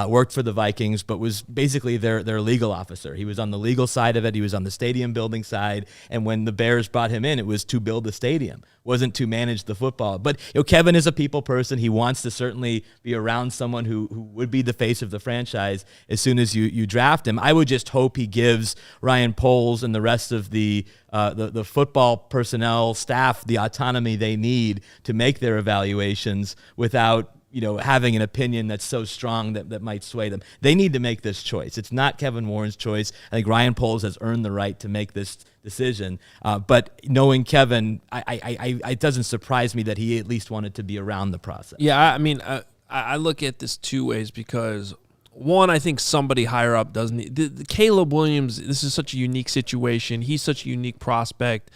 worked for the Vikings, but was basically their legal officer. He was on the legal side of it. He was on the stadium building side. And when the Bears brought him in, it was to build the stadium. Wasn't to manage the football. But Kevin is a people person. He wants to certainly be around someone who would be the face of the franchise as soon as you draft him. I would just hope he gives Ryan Poles and the rest of the the football personnel, staff, the autonomy they need to make their evaluations without having an opinion that's so strong that might sway them. They need to make this choice. It's not Kevin Warren's choice. I think Ryan Poles has earned the right to make this decision. But knowing Kevin, it doesn't surprise me that he at least wanted to be around the process. Yeah, I mean, I look at this two ways because, one, I think somebody higher up doesn't. The Caleb Williams, this is such a unique situation. He's such a unique prospect.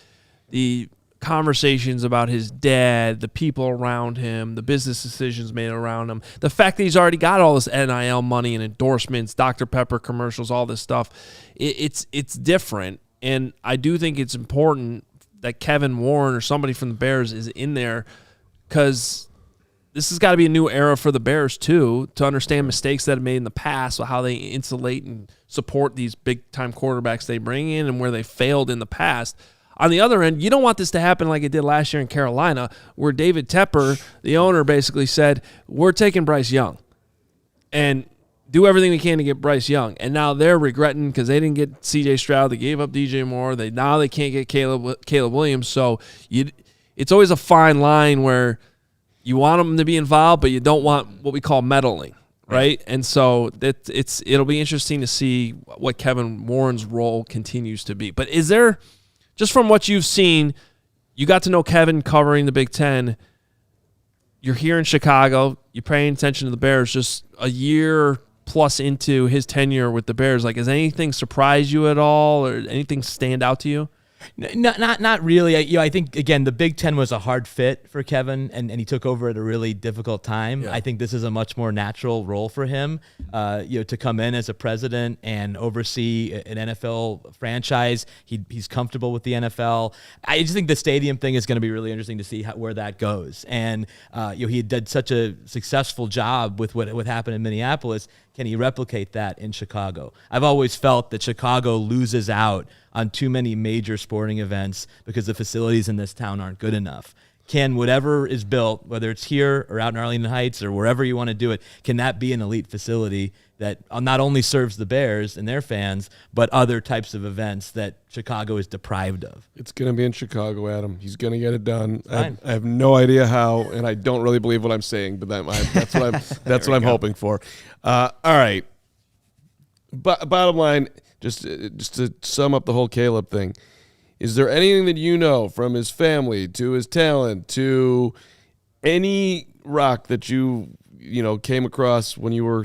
The conversations about his dad, the people around him, the business decisions made around him, the fact that he's already got all this NIL money and endorsements, Dr. Pepper commercials, all this stuff, it's different. And I do think it's important that Kevin Warren or somebody from the Bears is in there, because this has got to be a new era for the Bears too, to understand mistakes that have made in the past, how they insulate and support these big-time quarterbacks they bring in and where they failed in the past. On the other end, you don't want this to happen like it did last year in Carolina, where David Tepper, the owner, basically said, we're taking Bryce Young and do everything we can to get Bryce Young. And now they're regretting because they didn't get C.J. Stroud. They gave up D.J. Moore. Now they can't get Caleb Williams. So it's always a fine line where you want them to be involved, but you don't want what we call meddling, right? And so it'll be interesting to see what Kevin Warren's role continues to be. But is there – just from what you've seen, you got to know Kevin covering the Big Ten. You're here in Chicago. You're paying attention to the Bears just a year plus into his tenure with the Bears. Like, has anything surprised you at all, or anything stand out to you? Not really. I think, again, the Big Ten was a hard fit for Kevin, and he took over at a really difficult time. Yeah. I think this is a much more natural role for him, to come in as a president and oversee an NFL franchise. He's comfortable with the NFL. I just think the stadium thing is going to be really interesting to see where that goes. And he did such a successful job with what happened in Minneapolis. Can he replicate that in Chicago? I've always felt that Chicago loses out on too many major sporting events because the facilities in this town aren't good enough. Can whatever is built, whether it's here or out in Arlington Heights or wherever you want to do it, can that be an elite facility that not only serves the Bears and their fans, but other types of events that Chicago is deprived of? It's going to be in Chicago, Adam. He's going to get it done. I have no idea how, and I don't really believe what I'm saying, but that's what I'm hoping for. All right. Bottom line, just to sum up the whole Caleb thing, is there anything that you know from his family to his talent to any rock that you came across when you were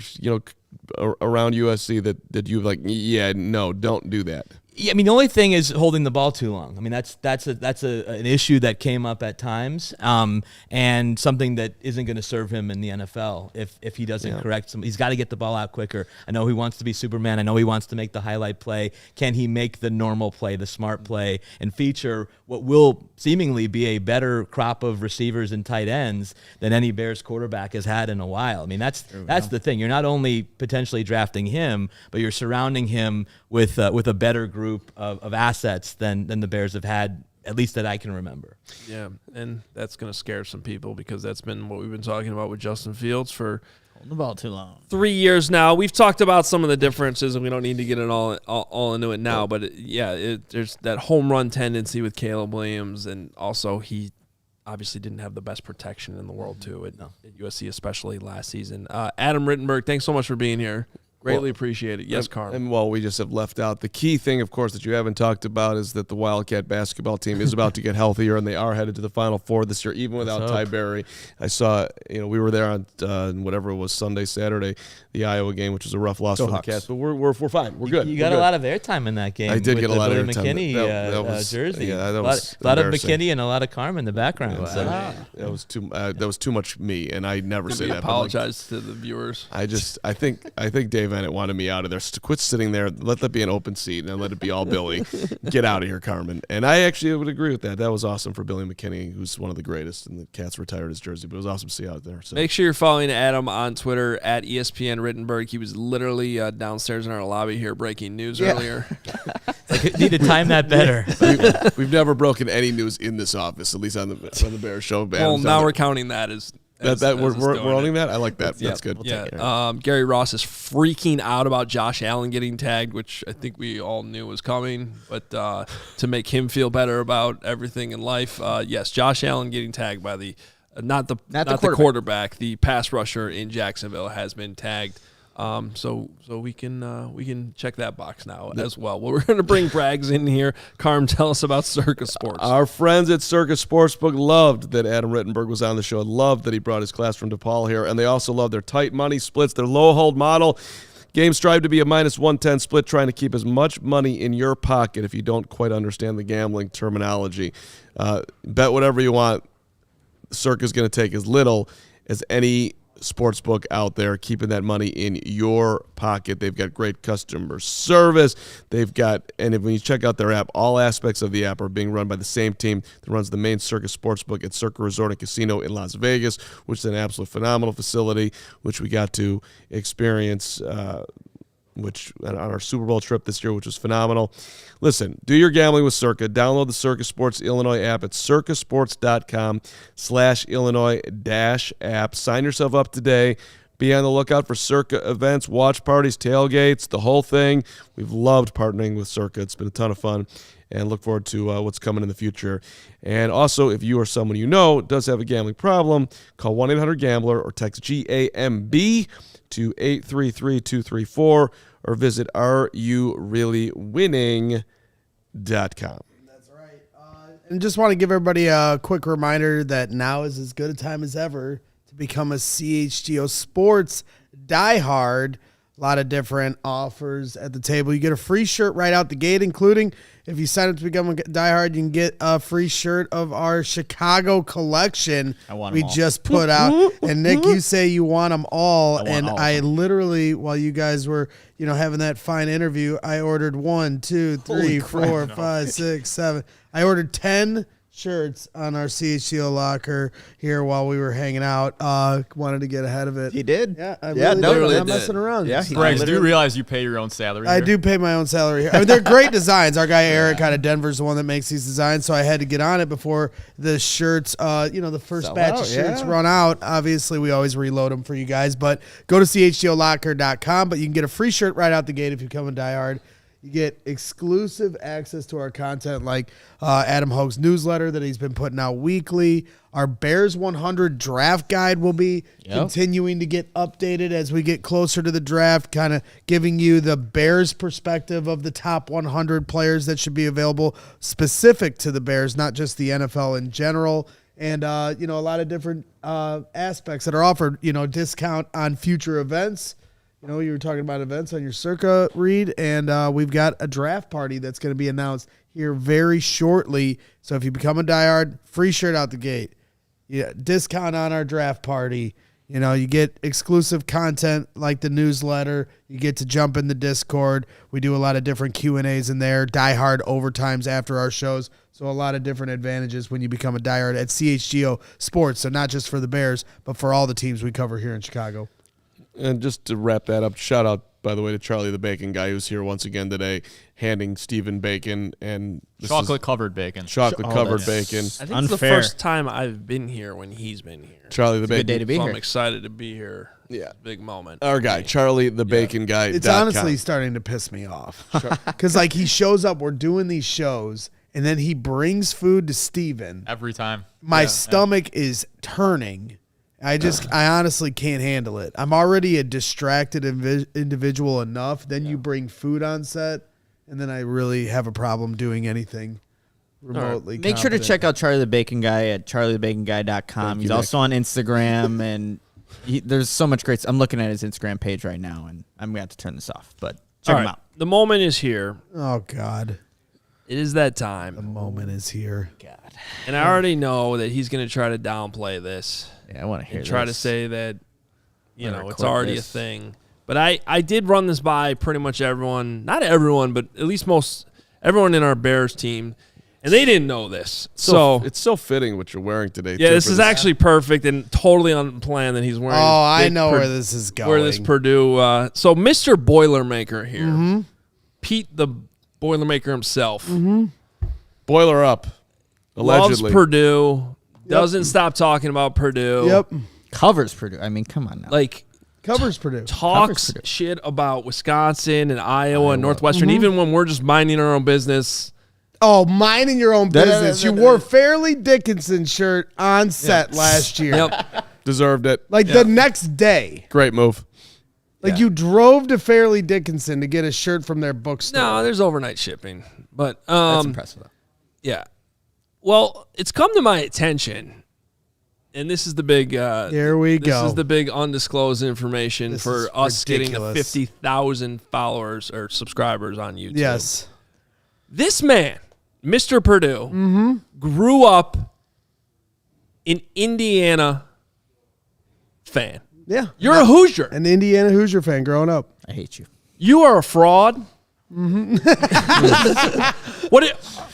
around USC that you like? Yeah, no, don't do that. Yeah, I mean, the only thing is holding the ball too long. I mean, that's an issue that came up at times, and something that isn't going to serve him in the NFL if he doesn't correct some. He's got to get the ball out quicker. I know he wants to be Superman. I know he wants to make the highlight play. Can he make the normal play, the smart play, and feature what will seemingly be a better crop of receivers and tight ends than any Bears quarterback has had in a while? I mean, that's the thing. You're not only potentially drafting him, but you're surrounding him with a better group of assets than the Bears have had, at least that I can remember. Yeah, and that's going to scare some people because that's been what we've been talking about with Justin Fields for holding the ball too long. 3 years now. We've talked about some of the differences, and we don't need to get it all into it now. But there's that home run tendency with Caleb Williams, and also he obviously didn't have the best protection in the world too at USC, especially last season. Adam Rittenberg, thanks so much for being here. Greatly appreciate it. Yes, Carman. And while we just have left out the key thing, of course, that you haven't talked about is that the Wildcat basketball team is about to get healthier, and they are headed to the Final Four this year, even without Ty Berry. I saw, we were there on whatever it was, Sunday, Saturday, the Iowa game, which was a rough loss for the Cats, but we're fine. We're good. You got a lot of airtime in that game. I did get a lot of airtime. McKinney jersey. Yeah, that was a lot of McKinney and a lot of Carman in the background. Wow. So. That was too much me, and I never say that. Apologize to the viewers. I think Dave Ennett wanted me out of there. Quit sitting there. Let that be an open seat, and let it be all Billy. Get out of here, Carman. And I actually would agree with that. That was awesome for Billy McKinney, who's one of the greatest, and the Cats retired his jersey, but it was awesome to see out there. So. Make sure you're following Adam on Twitter at ESPN Rittenberg. He was literally downstairs in our lobby here breaking news earlier. Need to time that better. We've never broken any news in this office, at least on the Bears show. Well, now we're counting that as We're owning that. I like that. That's good. We'll take it. Gary Ross is freaking out about Josh Allen getting tagged, which I think we all knew was coming. But to make him feel better about everything in life, yes, Josh Allen getting tagged by the not the quarterback, the pass rusher in Jacksonville has been tagged. So we can check that box now as well. Well, we're going to bring Braggs in here. Carm, tell us about Circa Sports. Our friends at Circa Sportsbook loved that Adam Rittenberg was on the show. Loved that he brought his class from DePaul here, and they also love their tight money splits, their low hold model. Games strive to be a -110 split, trying to keep as much money in your pocket if you don't quite understand the gambling terminology. Bet whatever you want. Circa's going to take as little as any sportsbook out there, keeping that money in your pocket. They've got great customer service. And when you check out their app, all aspects of the app are being run by the same team that runs the main Circa Sportsbook at Circa Resort and Casino in Las Vegas, which is an absolute phenomenal facility, which we got to experience which on our Super Bowl trip this year, which was phenomenal. Listen, do your gambling with Circa. Download the Circa Sports Illinois app at circasports.com/Illinois-app. Sign yourself up today. Be on the lookout for Circa events, watch parties, tailgates, the whole thing. We've loved partnering with Circa. It's been a ton of fun, and look forward to what's coming in the future. And also, if you or someone you know does have a gambling problem, call 1-800-GAMBLER or text GAMB to 833-234 or visit RUReallyWinning.com. That's right. And just want to give everybody a quick reminder that now is as good a time as ever to become a CHGO Sports diehard. A lot of different offers at the table. You get a free shirt right out the gate, including if you sign up to become a diehard, you can get a free shirt of our Chicago collection we just put out. And Nick, you say you want them all, I literally, while you guys were, having that fine interview, I ordered 1, 2, 3, 4, 5, 6, 7. I ordered 10 shirts on our CHGO locker here while we were hanging out. Wanted to get ahead of it. He did. Yeah, I really did. I'm messing around. Yeah, Braggs, do you realize you pay your own salary I do pay my own salary here. I mean, they're great designs. Our guy Eric out of Denver is the one that makes these designs, so I had to get on it before the shirts, the first batch of shirts run out. Obviously, we always reload them for you guys, but go to chgolocker.com, but you can get a free shirt right out the gate if you come in diehard. You get exclusive access to our content like Adam Hoge's newsletter that he's been putting out weekly. Our Bears 100 draft guide will be continuing to get updated as we get closer to the draft, kind of giving you the Bears perspective of the top 100 players that should be available specific to the Bears, not just the NFL in general. And, a lot of different aspects that are offered, discount on future events. You were talking about events on your Circa read, and we've got a draft party that's going to be announced here very shortly. So if you become a diehard, free shirt out the gate. Yeah, discount on our draft party. You get exclusive content like the newsletter. You get to jump in the Discord. We do a lot of different Q&As in there, diehard overtimes after our shows. So a lot of different advantages when you become a diehard at CHGO Sports. So not just for the Bears, but for all the teams we cover here in Chicago. And just to wrap that up, shout out, by the way, to Charlie the Bacon guy who's here once again today, handing Stephen bacon and chocolate-covered bacon. Chocolate-covered bacon. I think it's the first time I've been here when he's been here. Charlie the Bacon. Good day to be here. I'm excited to be here. Yeah. Big moment. Our guy, Charlie the Bacon guy. It's honestly starting to piss me off. Because, he shows up, we're doing these shows, and then he brings food to Stephen. Every time. My stomach is turning. I honestly can't handle it. I'm already a distracted individual enough. Then you bring food on set, and then I really have a problem doing anything remotely. Make sure to check out Charlie the Bacon Guy at charliethebaconguy.com. He's also on Instagram, and there's so much great. I'm looking at his Instagram page right now, and I'm going to have to turn this off, but check him out. The moment is here. Oh, God. It is that time. The moment is here. God. And I already know that he's going to try to downplay this. Yeah, I want to hear and this. try to say that, it's already a thing. But I did run this by pretty much everyone. Not everyone, but at least everyone in our Bears team. And they didn't know this. So it's so fitting what you're wearing today. Yeah, this is actually perfect and totally unplanned that he's wearing. Oh, I know where this is going. Where this Purdue. So Mr. Boilermaker here. Pete the Boilermaker himself. Boiler up. Allegedly. Loves Purdue. Doesn't stop talking about Purdue. Yep. Covers Purdue. I mean, come on now. Like, Covers Purdue. talks shit about Wisconsin and Iowa and Northwestern, even when we're just minding our own business. Oh, minding your own business. You wore Fairleigh Dickinson shirt on set last year. Yep. Deserved it. Like the next day. Great move. Like you drove to Fairleigh Dickinson to get a shirt from their bookstore. No, there's overnight shipping. But That's impressive, though. yeah. Well, it's come to my attention, and this is the big Here we go. This is the big undisclosed information This for is us getting to ridiculous. 50,000 followers or subscribers on YouTube. Yes. This man, Mr. Purdue, grew up an Indiana fan. Yeah. You're a Hoosier. An Indiana Hoosier fan growing up. I hate you. You are a fraud.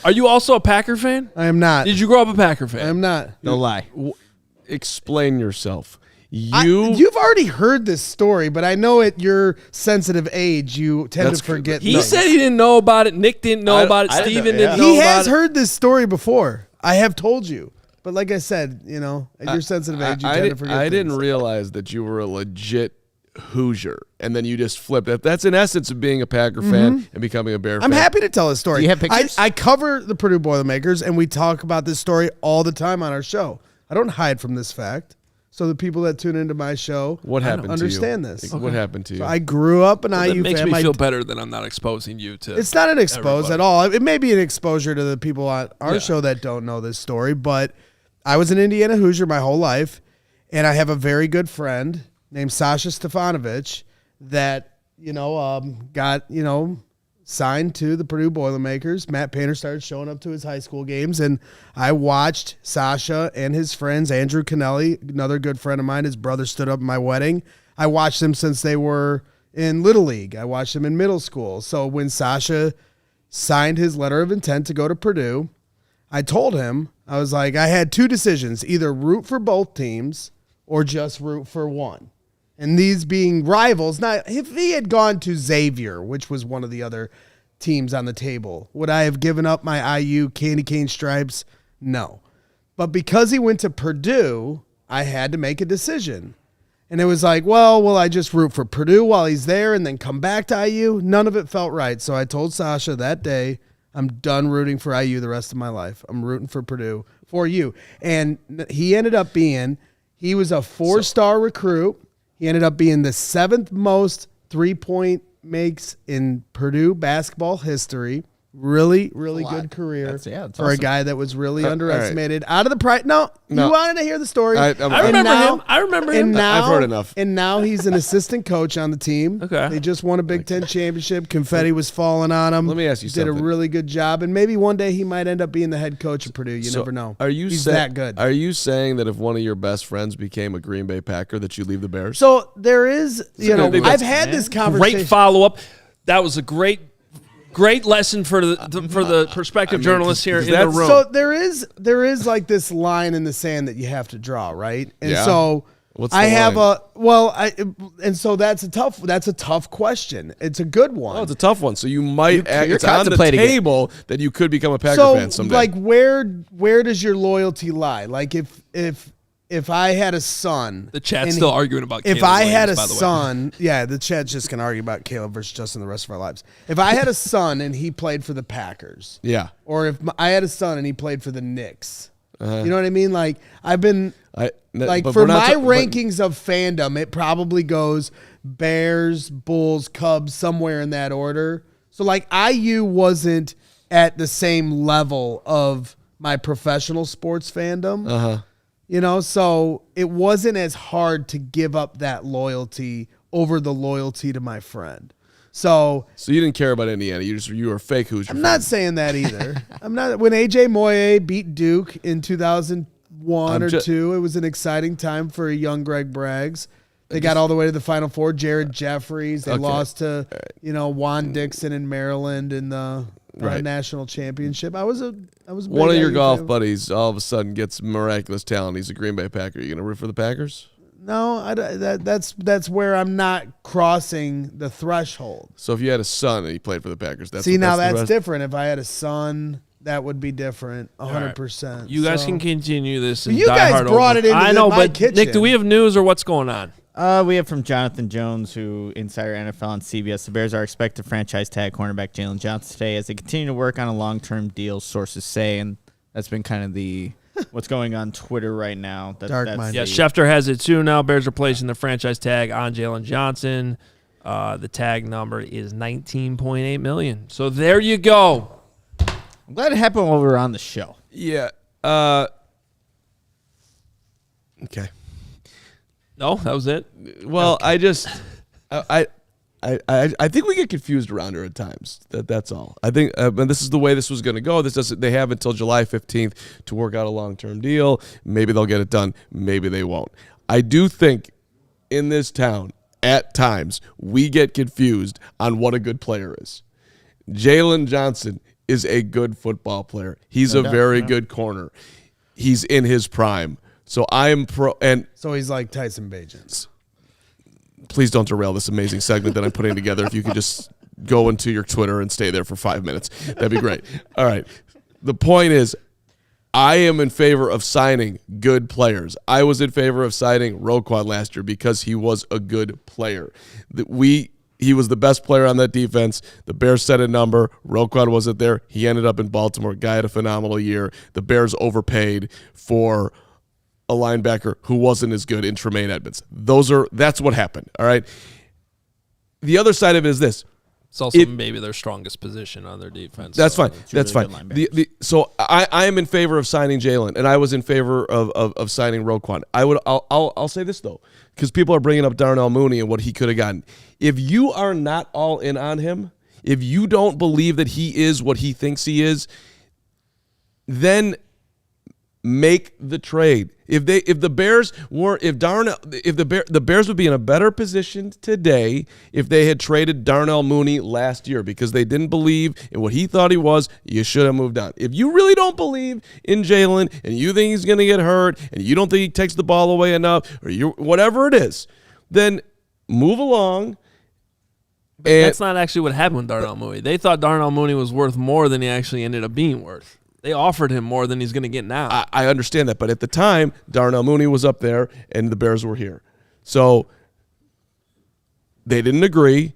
Are you also a Packer fan? I am not. Did you grow up a Packer I fan? am not. No lie. Explain yourself. You've already heard this story, but I know at your sensitive age, you tend to forget. He things. said he didn't know about it. Nick didn't know about it. I didn't Steven know, yeah. didn't know He about has it. heard this story before. I have told you. But like I said, at your sensitive age, you tend to forget I didn't things. realize that you were a legit Hoosier, and then you just flipped it. That's in essence of being a Packer fan and becoming a Bear fan. I'm happy to tell a story. Do you have pictures? I cover the Purdue Boilermakers, and we talk about this story all the time on our show. I don't hide from this fact. So the people that tune into my show What happened understand to you? this. What happened to you? So I grew up an That IU makes fan. me feel better that I'm not exposing you to. It's not an expose everybody. at all. It may be an exposure to the people on our show that don't know this story, but I was an Indiana Hoosier my whole life, and I have a very good friend named Sasha Stefanovic that, got, signed to the Purdue Boilermakers. Matt Painter started showing up to his high school games, and I watched Sasha and his friends, Andrew Kennelly, another good friend of mine. His brother stood up at my wedding. I watched them since they were in Little League. I watched them in middle school. So when Sasha signed his letter of intent to go to Purdue, I told him, I was like, I had two decisions, either root for both teams or just root for one. And these being rivals, not if he had gone to Xavier, which was one of the other teams on the table, would I have given up my IU candy cane stripes? No. But because he went to Purdue, I had to make a decision. And it was like, well, will I just root for Purdue while he's there and then come back to IU? None of it felt right. So I told Sasha that day, I'm done rooting for IU the rest of my life. I'm rooting for Purdue for you. And he ended up being, he was a 4-star recruit. He ended up being the 7th most 3-point makes in Purdue basketball history. Really, really good career That's for a awesome. guy that was really underestimated. Out of the price. No, you wanted to hear the story. I remember him. I remember him. And now, I've heard enough. And now he's an assistant coach on the team. Okay. They just won a Big Ten championship. Confetti was falling on him. Let me ask you Did something. a really good job. And maybe one day he might end up being the head coach of Purdue. You So never know. He's that good. Are you saying that if one of your best friends became a Green Bay Packer, that you leave the Bears? So there is, I think I've that's had this conversation. Great follow up. That was a great lesson for the prospective journalists here in the that's- room. So there is like this line in the sand that you have to draw, right? And Yeah. so What's the I have line? and so that's a tough question. It's a good one. Oh, it's a tough one. So you might you're it's on the contemplating it. table that you could become a Packer so fan someday. like where does your loyalty lie? Like if I had a son, The chat's and still arguing about If Caleb I had a Williams, by the way. son, yeah, the chat's just gonna argue about Caleb versus Justin the rest of our lives. If I had a son and he played for the Packers, yeah. or if I had a son and he played for the Knicks, you know what I mean? Like I've been like but for we're not my ta- but- rankings of fandom, it probably goes Bears, Bulls, Cubs, somewhere in that order. So like IU wasn't at the same level of my professional sports fandom. So it wasn't as hard to give up that loyalty over the loyalty to my friend. So you didn't care about Indiana. You were a fake Hoosier. I'm not saying that either. I'm not. When AJ Moye beat Duke in 2001 or 2, it was an exciting time for a young Greg Braggs. They got all the way to the Final Four. Jared Jeffries. They lost to Juan Dixon in Maryland in the national championship. I was a One of big your IU golf fan. buddies all of a sudden gets miraculous talent. He's a Green Bay Packer. You gonna root for the Packers? No, that's where I'm not crossing the threshold. So if you had a son and he played for the Packers, that's See, now the that's rest- different. If I had a son that would be different, 100%. You guys can continue this. And you guys brought it into I know, but kitchen. Nick, do we have news or what's going on? We have from Jonathan Jones, who Insider NFL on CBS. The Bears are expected to franchise tag cornerback Jaylon Johnson today as they continue to work on a long-term deal, sources say, and that's been kind of the what's going on Twitter right now. Dark mind. Yeah, Schefter has it too now. Bears are placing the franchise tag on Jaylen Johnson. The tag number is $19.8 million. So there you go. I'm glad it happened while we were on the show. Yeah. Okay. No, that was it. Well, I think we get confused around her at times. That's all. I think, and this is the way this was going to go. They have until July 15th to work out a long-term deal. Maybe they'll get it done. Maybe they won't. I do think in this town, at times, we get confused on what a good player is. Jaylen Johnson is a good football player. He's a very good corner. He's in his prime. So I am so he's like Tyson Bagent. Please don't derail this amazing segment that I'm putting together. If you could just go into your Twitter and stay there for 5 minutes, that'd be great. All right. The point is, I am in favor of signing good players. I was in favor of signing Roquan last year because he was a good player. He was the best player on that defense. The Bears set a number. Roquan wasn't there. He ended up in Baltimore. Guy had a phenomenal year. The Bears overpaid for a linebacker who wasn't as good in Tremaine Edmonds. That's what happened. All right. The other side of it is this. It's also maybe their strongest position on their defense. That's fine. That's fine. So I am in favor of signing Jaylen, and I was in favor of signing Roquan. I'll say this though, because people are bringing up Darnell Mooney and what he could have gotten. If you are not all in on him, if you don't believe that he is what he thinks he is, then make the trade. The Bears would be in a better position today if they had traded Darnell Mooney last year because they didn't believe in what he thought he was. You should have moved on. If you really don't believe in Jaylen and you think he's going to get hurt and you don't think he takes the ball away enough or whatever it is, then move along. But that's not actually what happened with Darnell Mooney. They thought Darnell Mooney was worth more than he actually ended up being worth. They offered him more than he's going to get now. I understand that, but at the time, Darnell Mooney was up there and the Bears were here. So they didn't agree.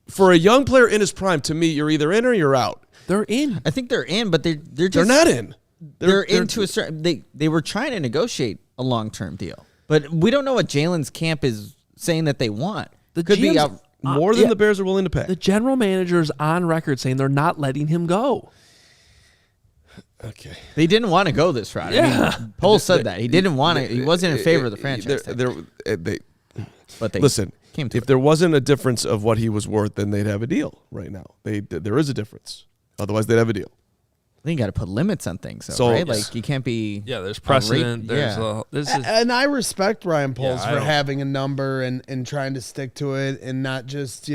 For a young player in his prime, to me, you're either in or you're out. They're in. I think they're in, but they're not in. They're into a certain. They were trying to negotiate a long-term deal, but we don't know what Jalen's camp is saying that they want. The could be GM's out. More than the Bears are willing to pay. The general manager is on record saying they're not letting him go. Okay. They didn't want to go this route. Yeah. I mean, Pohl said that. He didn't want to. He wasn't in favor of the franchise. But listen, if there wasn't a difference of what he was worth, then they'd have a deal right now. There is a difference. Otherwise, they'd have a deal. I think you got to put limits on things, though, right? Yes. Like, you can't be. Yeah, there's precedent. And I respect Ryan Poles for having a number and trying to stick to it and not just,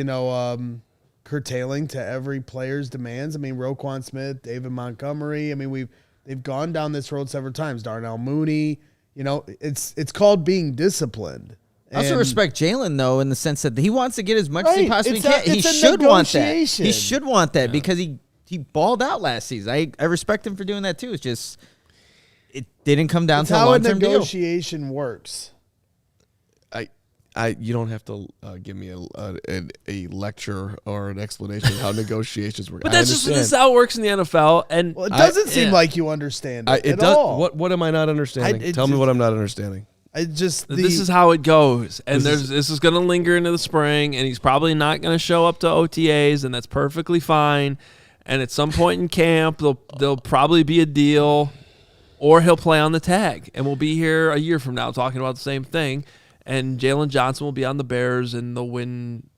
curtailing to every player's demands. I mean, Roquan Smith, David Montgomery. I mean, they've gone down this road several times. Darnell Mooney. It's called being disciplined. I also respect Jaylen, though, in the sense that he wants to get as much as he possibly can. He should want that. He should want that because he balled out last season. I respect him for doing that too. It's just it didn't come down to a long-term deal. How a negotiation works. You don't have to give me a lecture or an explanation of how negotiations work. But this is how it works in the NFL. And it doesn't seem like you understand it at all. What am I not understanding? Tell me what I'm not understanding. This is how it goes, and this is going to linger into the spring, and he's probably not going to show up to OTAs, and that's perfectly fine. And at some point in camp, there'll probably be a deal, or he'll play on the tag, and we'll be here a year from now talking about the same thing. And Jaylen Johnson will be on the Bears, and they'll win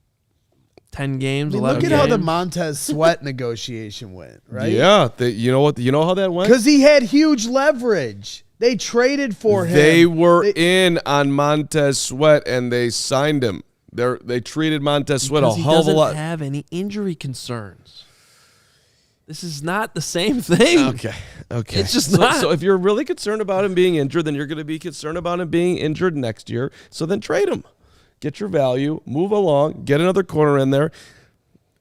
10 games. Look at how the Montez Sweat negotiation went, right? Yeah, you know what? You know how that went? Because he had huge leverage. They traded for him. They were in on Montez Sweat, and they signed him. They treated Montez Sweat a hell of a lot. He doesn't have any injury concerns. This is not the same thing. Okay. It's just not. So if you're really concerned about him being injured, then you're going to be concerned about him being injured next year. So then trade him. Get your value, move along, get another corner in there,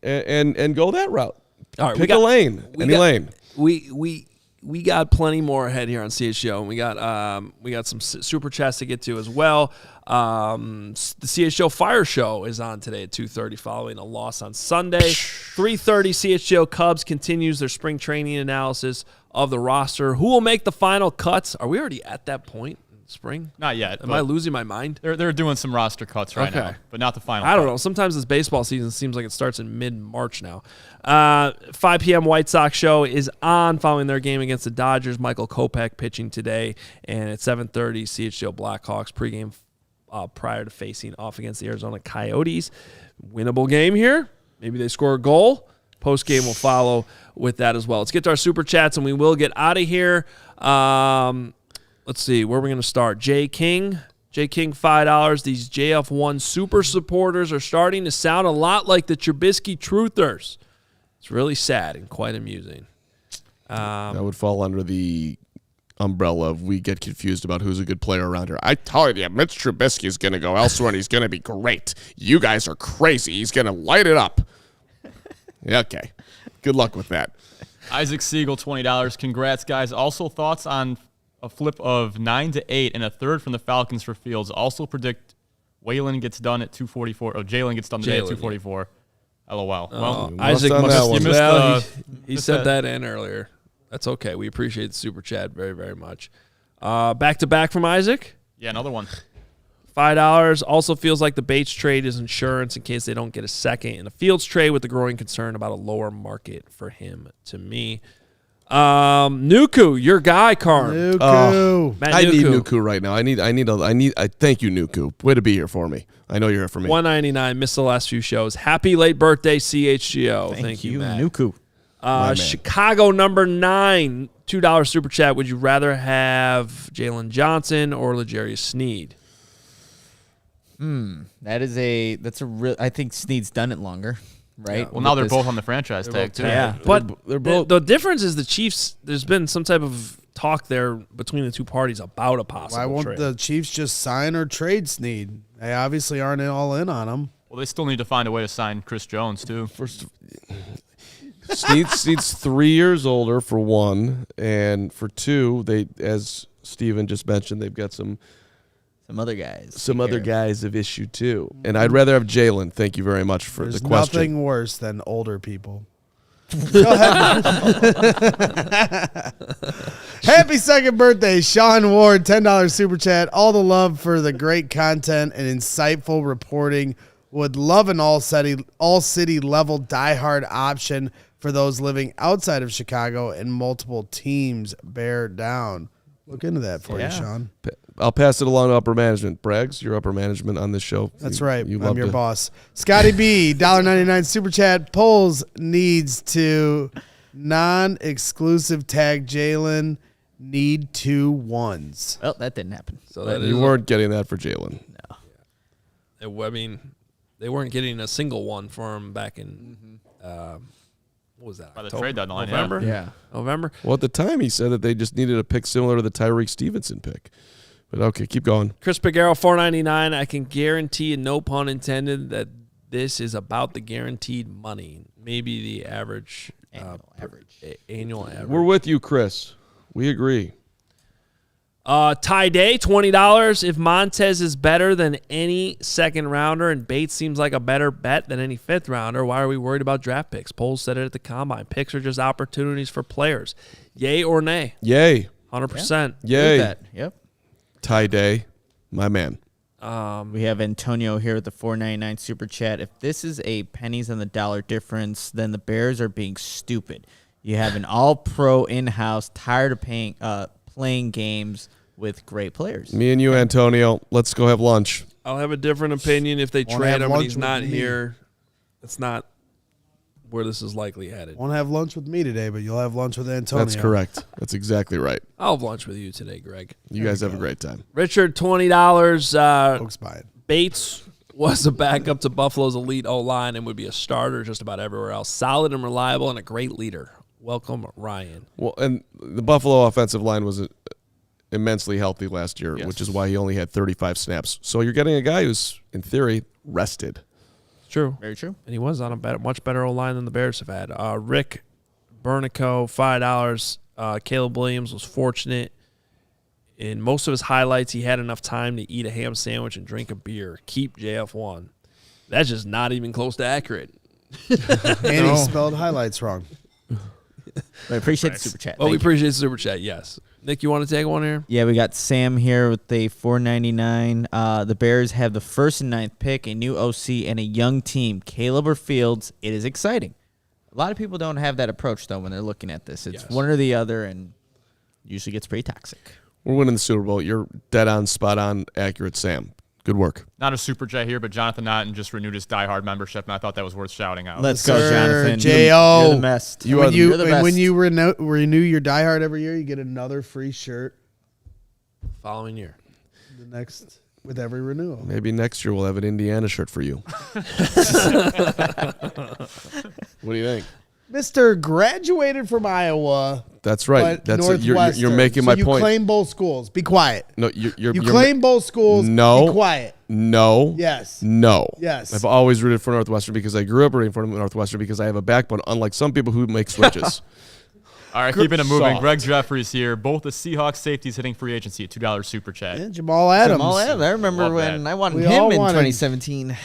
and go that route. All right, Pick a lane. Any lane. We got plenty more ahead here on CHGO, and we got some super chats to get to as well. The CHGO Fire Show is on today at 2:30 following a loss on Sunday. 3:30 CHGO Cubs continues their spring training analysis of the roster. Who will make the final cuts? Are we already at that point in spring? Not yet. Am I losing my mind? They're doing some roster cuts right now, but not the final. I don't cut. know. Sometimes this baseball season seems like it starts in mid-March now. 5 p.m. White Sox show is on following their game against the Dodgers. Michael Kopech pitching today. And at 7:30, CHGO Blackhawks pregame prior to facing off against the Arizona Coyotes. Winnable game here. Maybe they score a goal. Post-game will follow with that as well. Let's get to our super chats, and we will get out of here. Let's see. Where are we going to start? J. King, $5. These JF1 super supporters are starting to sound a lot like the Trubisky truthers. It's really sad and quite amusing. That would fall under the umbrella of we get confused about who's a good player around here. I told you, Mitch Trubisky is going to go elsewhere, and he's going to be great. You guys are crazy. He's going to light it up. Okay. Good luck with that. Isaac Siegel, $20. Congrats, guys. Also, thoughts on a flip of 9-8 and a third from the Falcons for Fields. Also predict Jaylen gets done at 2:44. Oh, Jaylen gets done today at 2:44. LOL. Well, Isaac he sent that in earlier. That's okay. We appreciate the super chat very, very much. Back to back from Isaac. Yeah, another one. $5. Also feels like the Bates trade is insurance in case they don't get a second. And a Fields trade with the growing concern about a lower market for him to me. Nuku, your guy, Carm. I need Nuku right now. I thank you, Nuku. Way to be here for me. I know you're here for me. $1.99. Missed the last few shows. Happy late birthday, CHGO. Thank you, Matt. Nuku. Chicago number 9, $2 super chat. Would you rather have Jaylon Johnson or L'Jarius Sneed? That's a real. I think Sneed's done it longer, right? Yeah. Well, now they're both on the franchise tag too. Yeah, but they're both. The difference is the Chiefs. There's been some type of talk there between the two parties about a possible Why won't trade. the Chiefs just sign or trade Sneed? They obviously aren't all in on him. Well, they still need to find a way to sign Chris Jones too. First, Sneed's 3 years older for one, and for two, they, as Steven just mentioned, they've got some other guys. Some other guys have issue too. And I'd rather have Jaylen. Thank you very much for There's the question. nothing worse than older people. Go ahead. Happy second birthday, Sean Ward, $10 super chat. All the love for the great content and insightful reporting. Would love an all-city level diehard option for those living outside of Chicago and multiple teams bear down. Look into that for you, Sean. I'll pass it along to upper management. Braggs, you're upper management on this show. That's right. I'm your boss. Scotty B, $1.99 super chat. Polls needs to non-exclusive tag Jaylen. Need 2 ones. Well, that didn't happen. So that you weren't getting that for Jaylen. No. I mean, they weren't getting a single one for him back in what was that? By the trade deadline, November? Yeah. November? Well, at the time, he said that they just needed a pick similar to the Tyreek Stevenson pick. But okay, keep going. Chris Pagaro, $4.99. I can guarantee, and no pun intended, that this is about the guaranteed money. Maybe the average. Annual average. We're with you, Chris. We agree. Ty Day, $20. If Montez is better than any second rounder and Bates seems like a better bet than any fifth rounder, why are we worried about draft picks? Polls said it at the combine. Picks are just opportunities for players. Yay or nay? Yay. 100%. Yay. That. Yep. Ty Day, my man. We have Antonio here with the $4.99 super chat. If this is a pennies on the dollar difference, then the Bears are being stupid. You have an all-pro in-house, tired of playing games with great players. Me and you, Antonio, let's go have lunch. I'll have a different opinion if they Wanna trade have him and lunch he's with not me. here. It's not where this is likely headed. Won't have lunch with me today, but you'll have lunch with Antonio. That's correct. That's exactly right. I'll have lunch with you today, Greg. You guys have a great time. Richard, $20. Folks buy it. Bates was a backup to Buffalo's elite O-line and would be a starter just about everywhere else. Solid and reliable and a great leader. Welcome, Ryan. Well, and the Buffalo offensive line was immensely healthy last year, Yes. which is why he only had 35 snaps. So you're getting a guy who's, in theory, rested. True. Very true. And he was on a much better O-line than the Bears have had. Rick Bernico, $5. Caleb Williams was fortunate. In most of his highlights, he had enough time to eat a ham sandwich and drink a beer. Keep JF1. That's just not even close to accurate. And he spelled highlights wrong. I appreciate the super chat. Well, we Thank you. appreciate the super chat, yes. Nick, you want to take one here? Yeah, we got Sam here with a $4.99. The Bears have the 1st and 9th pick, a new OC, and a young team. Caleb or Fields, it is exciting. A lot of people don't have that approach, though, when they're looking at this. It's one or the other, and usually gets pretty toxic. We're winning the Super Bowl. You're dead on, spot on, accurate, Sam. Good work. Not a super chat here, but Jonathan Otten just renewed his diehard membership, and I thought that was worth shouting out. Let's go, Jonathan. J.O. You're the best. You're the best. When you renew your diehard every year, you get another free shirt Following year. with every renewal. Maybe next year we'll have an Indiana shirt for you. What do you think? Mr. graduated from Iowa. That's right. But You're making my you point. You claim both schools. Be quiet. No, you're claim both schools. No. Be quiet. No. Yes. No. Yes. I've always rooted for Northwestern because I grew up rooting for Northwestern because I have a backbone, unlike some people who make switches. All right, keeping it moving. Soft. Greg Jeffries here. Both the Seahawks safeties hitting free agency at $2 super chat. And Jamal Adams. Jamal Adams. I remember Love when that. I wanted We him all in wanted- 2017.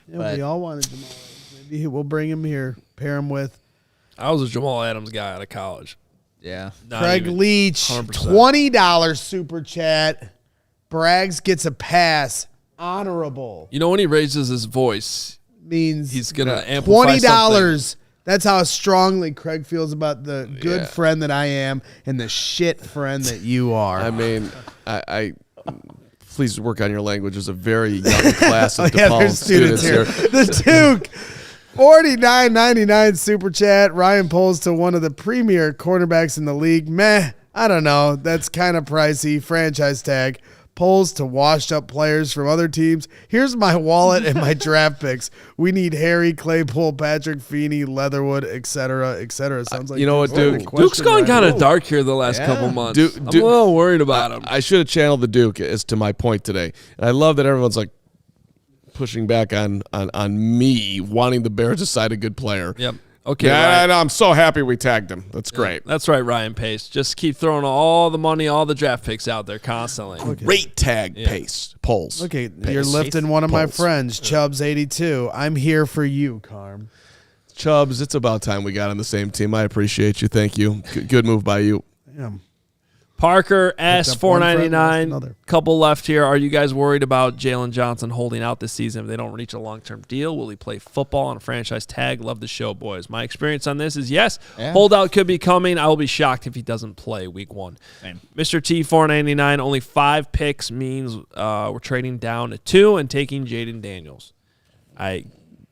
Yeah, we all wanted Jamal Adams. Maybe we'll bring him here, pair him with I was a Jamal Adams guy out of college. Yeah. Not Craig even Leach. 100%. $20 super chat. Braggs gets a pass. Honorable. You know, when he raises his voice, Means he's going to amplify something. $20. That's how strongly Craig feels about the good friend that I am and the shit friend that you are. I mean, I please work on your language. There's a very young class of yeah, DePaul there's students here. here. The Duke. $49.99 super chat. Ryan Poles to one of the premier cornerbacks in the league. Meh. I don't know. That's kind of pricey. Franchise tag. Polls to washed up players from other teams. Here's my wallet and my draft picks. We need Harry, Claypool, Patrick Feeney, Leatherwood, etc., etc. Sounds like You know what, there's Duke? a question Duke's gone right kind now. of dark here the last couple months. Duke- I'm a little worried about him. I should have channeled the Duke as to my point today. And I love that everyone's like pushing back on me wanting the Bears to sign a good player. Yep. Okay. Yeah, Ryan. no, I'm so happy we tagged him. That's great. That's right, Ryan Pace. Just keep throwing all the money, all the draft picks out there constantly. Great tag pace. Polls. Okay, you're lifting one of my friends, Chubbs82. I'm here for you, Carm. Chubbs, it's about time we got on the same team. I appreciate you. Thank you. Good move by you. Damn. Parker S up one friend, lost $4.99. another. Couple left here. Are you guys worried about Jaylen Johnson holding out this season if they don't reach a long-term deal? Will he play football on a franchise tag? Love the show, boys. My experience on this is yes. Yeah. Holdout could be coming. I will be shocked if he doesn't play week 1. Same. Mr. T $4.99. Only 5 picks means we're trading down to 2 and taking Jaden Daniels.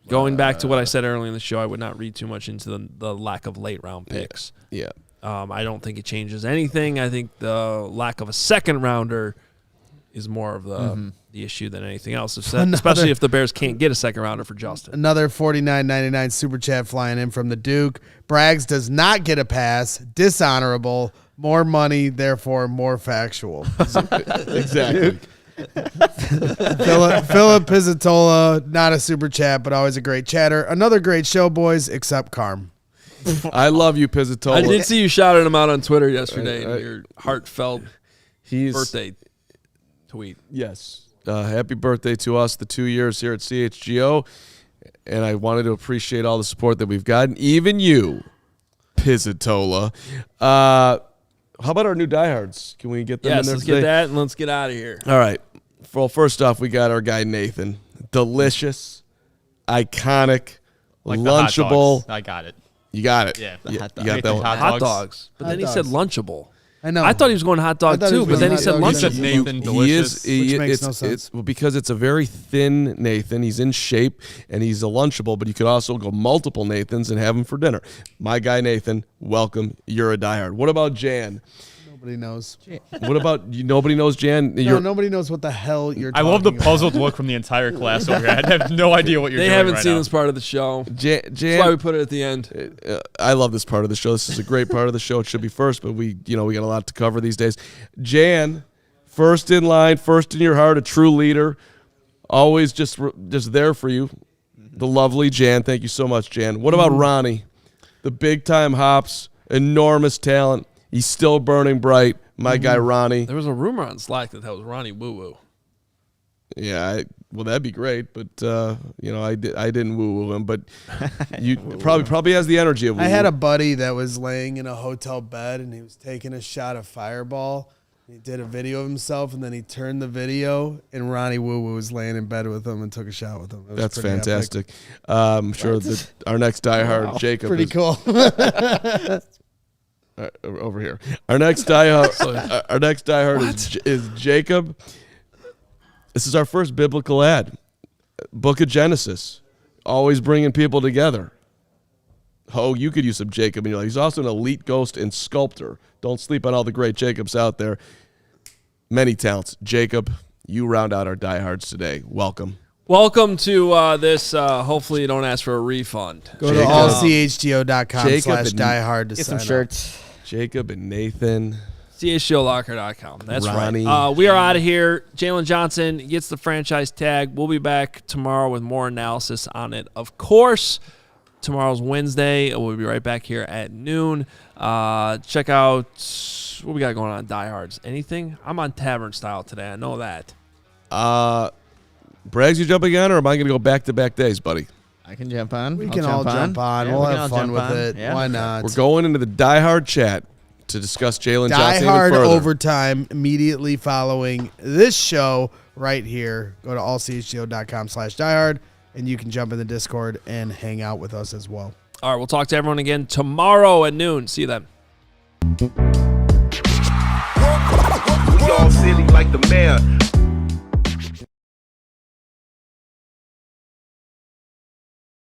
Going back to what I said earlier in the show, I would not read too much into the lack of late-round picks. Yeah. I don't think it changes anything. I think the lack of a second rounder is more of the issue than anything else, especially if the Bears can't get a second rounder for Justin. Another $49.99 super chat flying in from the Duke. Braggs does not get a pass. Dishonorable. More money, therefore more factual. Exactly. Philip Pizzatola, not a super chat, but always a great chatter. Another great show, boys, except Carm. I love you, Pizzatola. I did see you shouted him out on Twitter yesterday in your heartfelt He's birthday tweet. Yes. Happy birthday to us, the 2 years here at CHGO. And I wanted to appreciate all the support that we've gotten. Even you, Pizzatola. How about our new diehards? Can we get them in Yes, there let's today? get that and let's get out of here. All right. Well, first off, we got our guy Nathan. Delicious, iconic, Like the hot lunchable. dogs. I got it. You got it. Yeah. You hot got dog. that one. Hot Hot dogs. dogs. But Hot then he dogs. said lunchable. I know. I thought he was going hot dog I thought he too, was but going then he hot said dog. You said lunchable. Nathan He delicious. is. Which makes it's, no sense. It's, well, because it's a very thin Nathan. He's in shape and he's a lunchable, but you could also go multiple Nathans and have him for dinner. My guy Nathan, welcome. You're a diehard. What about Jan? Nobody knows. What about you? Nobody knows Jan. No, nobody knows what the hell you're I talking love the about. puzzled look from the entire class over here. I have no idea what you're They doing haven't right seen now. this part of the show. Jan. That's why we put it at the end. I love this part of the show. This is a great part of the show. It should be first, but we got a lot to cover these days. Jan, first in line, first in your heart, a true leader, always just there for you. the lovely Jan. Thank you so much, Jan. What about Ronnie? The big-time hops, enormous talent. He's still burning bright. My guy, Ronnie. There was a rumor on Slack that was Ronnie Woo Woo. Yeah, well, that'd be great, but I didn't woo-woo him, but you probably has the energy of woo-woo. I had a buddy that was laying in a hotel bed, and he was taking a shot of Fireball. He did a video of himself, and then he turned the video, and Ronnie Woo Woo was laying in bed with him and took a shot with him. That's fantastic. I'm sure that our next diehard, Jacob, pretty cool. Over here. Our next diehard is Jacob. This is our first biblical ad. Book of Genesis. Always bringing people together. Oh, you could use some Jacob in your life. He's also an elite ghost and sculptor. Don't sleep on all the great Jacobs out there. Many talents. Jacob, you round out our diehards today. Welcome. Welcome to this. Hopefully you don't ask for a refund. Go to allchgo.com/diehard to Get sign some shirts. Jacob and Nathan. CHGOLocker.com. That's Ronnie. right. We are out of here. Jaylen Johnson gets the franchise tag. We'll be back tomorrow with more analysis on it. Of course, tomorrow's Wednesday. We'll be right back here at noon. Check out what we got going on, diehards. Anything? I'm on Tavern Style today. I know that. Braggs, you jumping on, or am I going to go back-to-back days, buddy? I can jump on. We can all jump on. Yeah, we'll we can have all fun jump with on. it. Yeah. Why not? We're going into the diehard chat to discuss Jaylen Johnson even Diehard further. overtime immediately following this show right here. Go to allchgo.com/diehard, and you can jump in the Discord and hang out with us as well. All right, we'll talk to everyone again tomorrow at noon. See you then. We all silly like the mayor.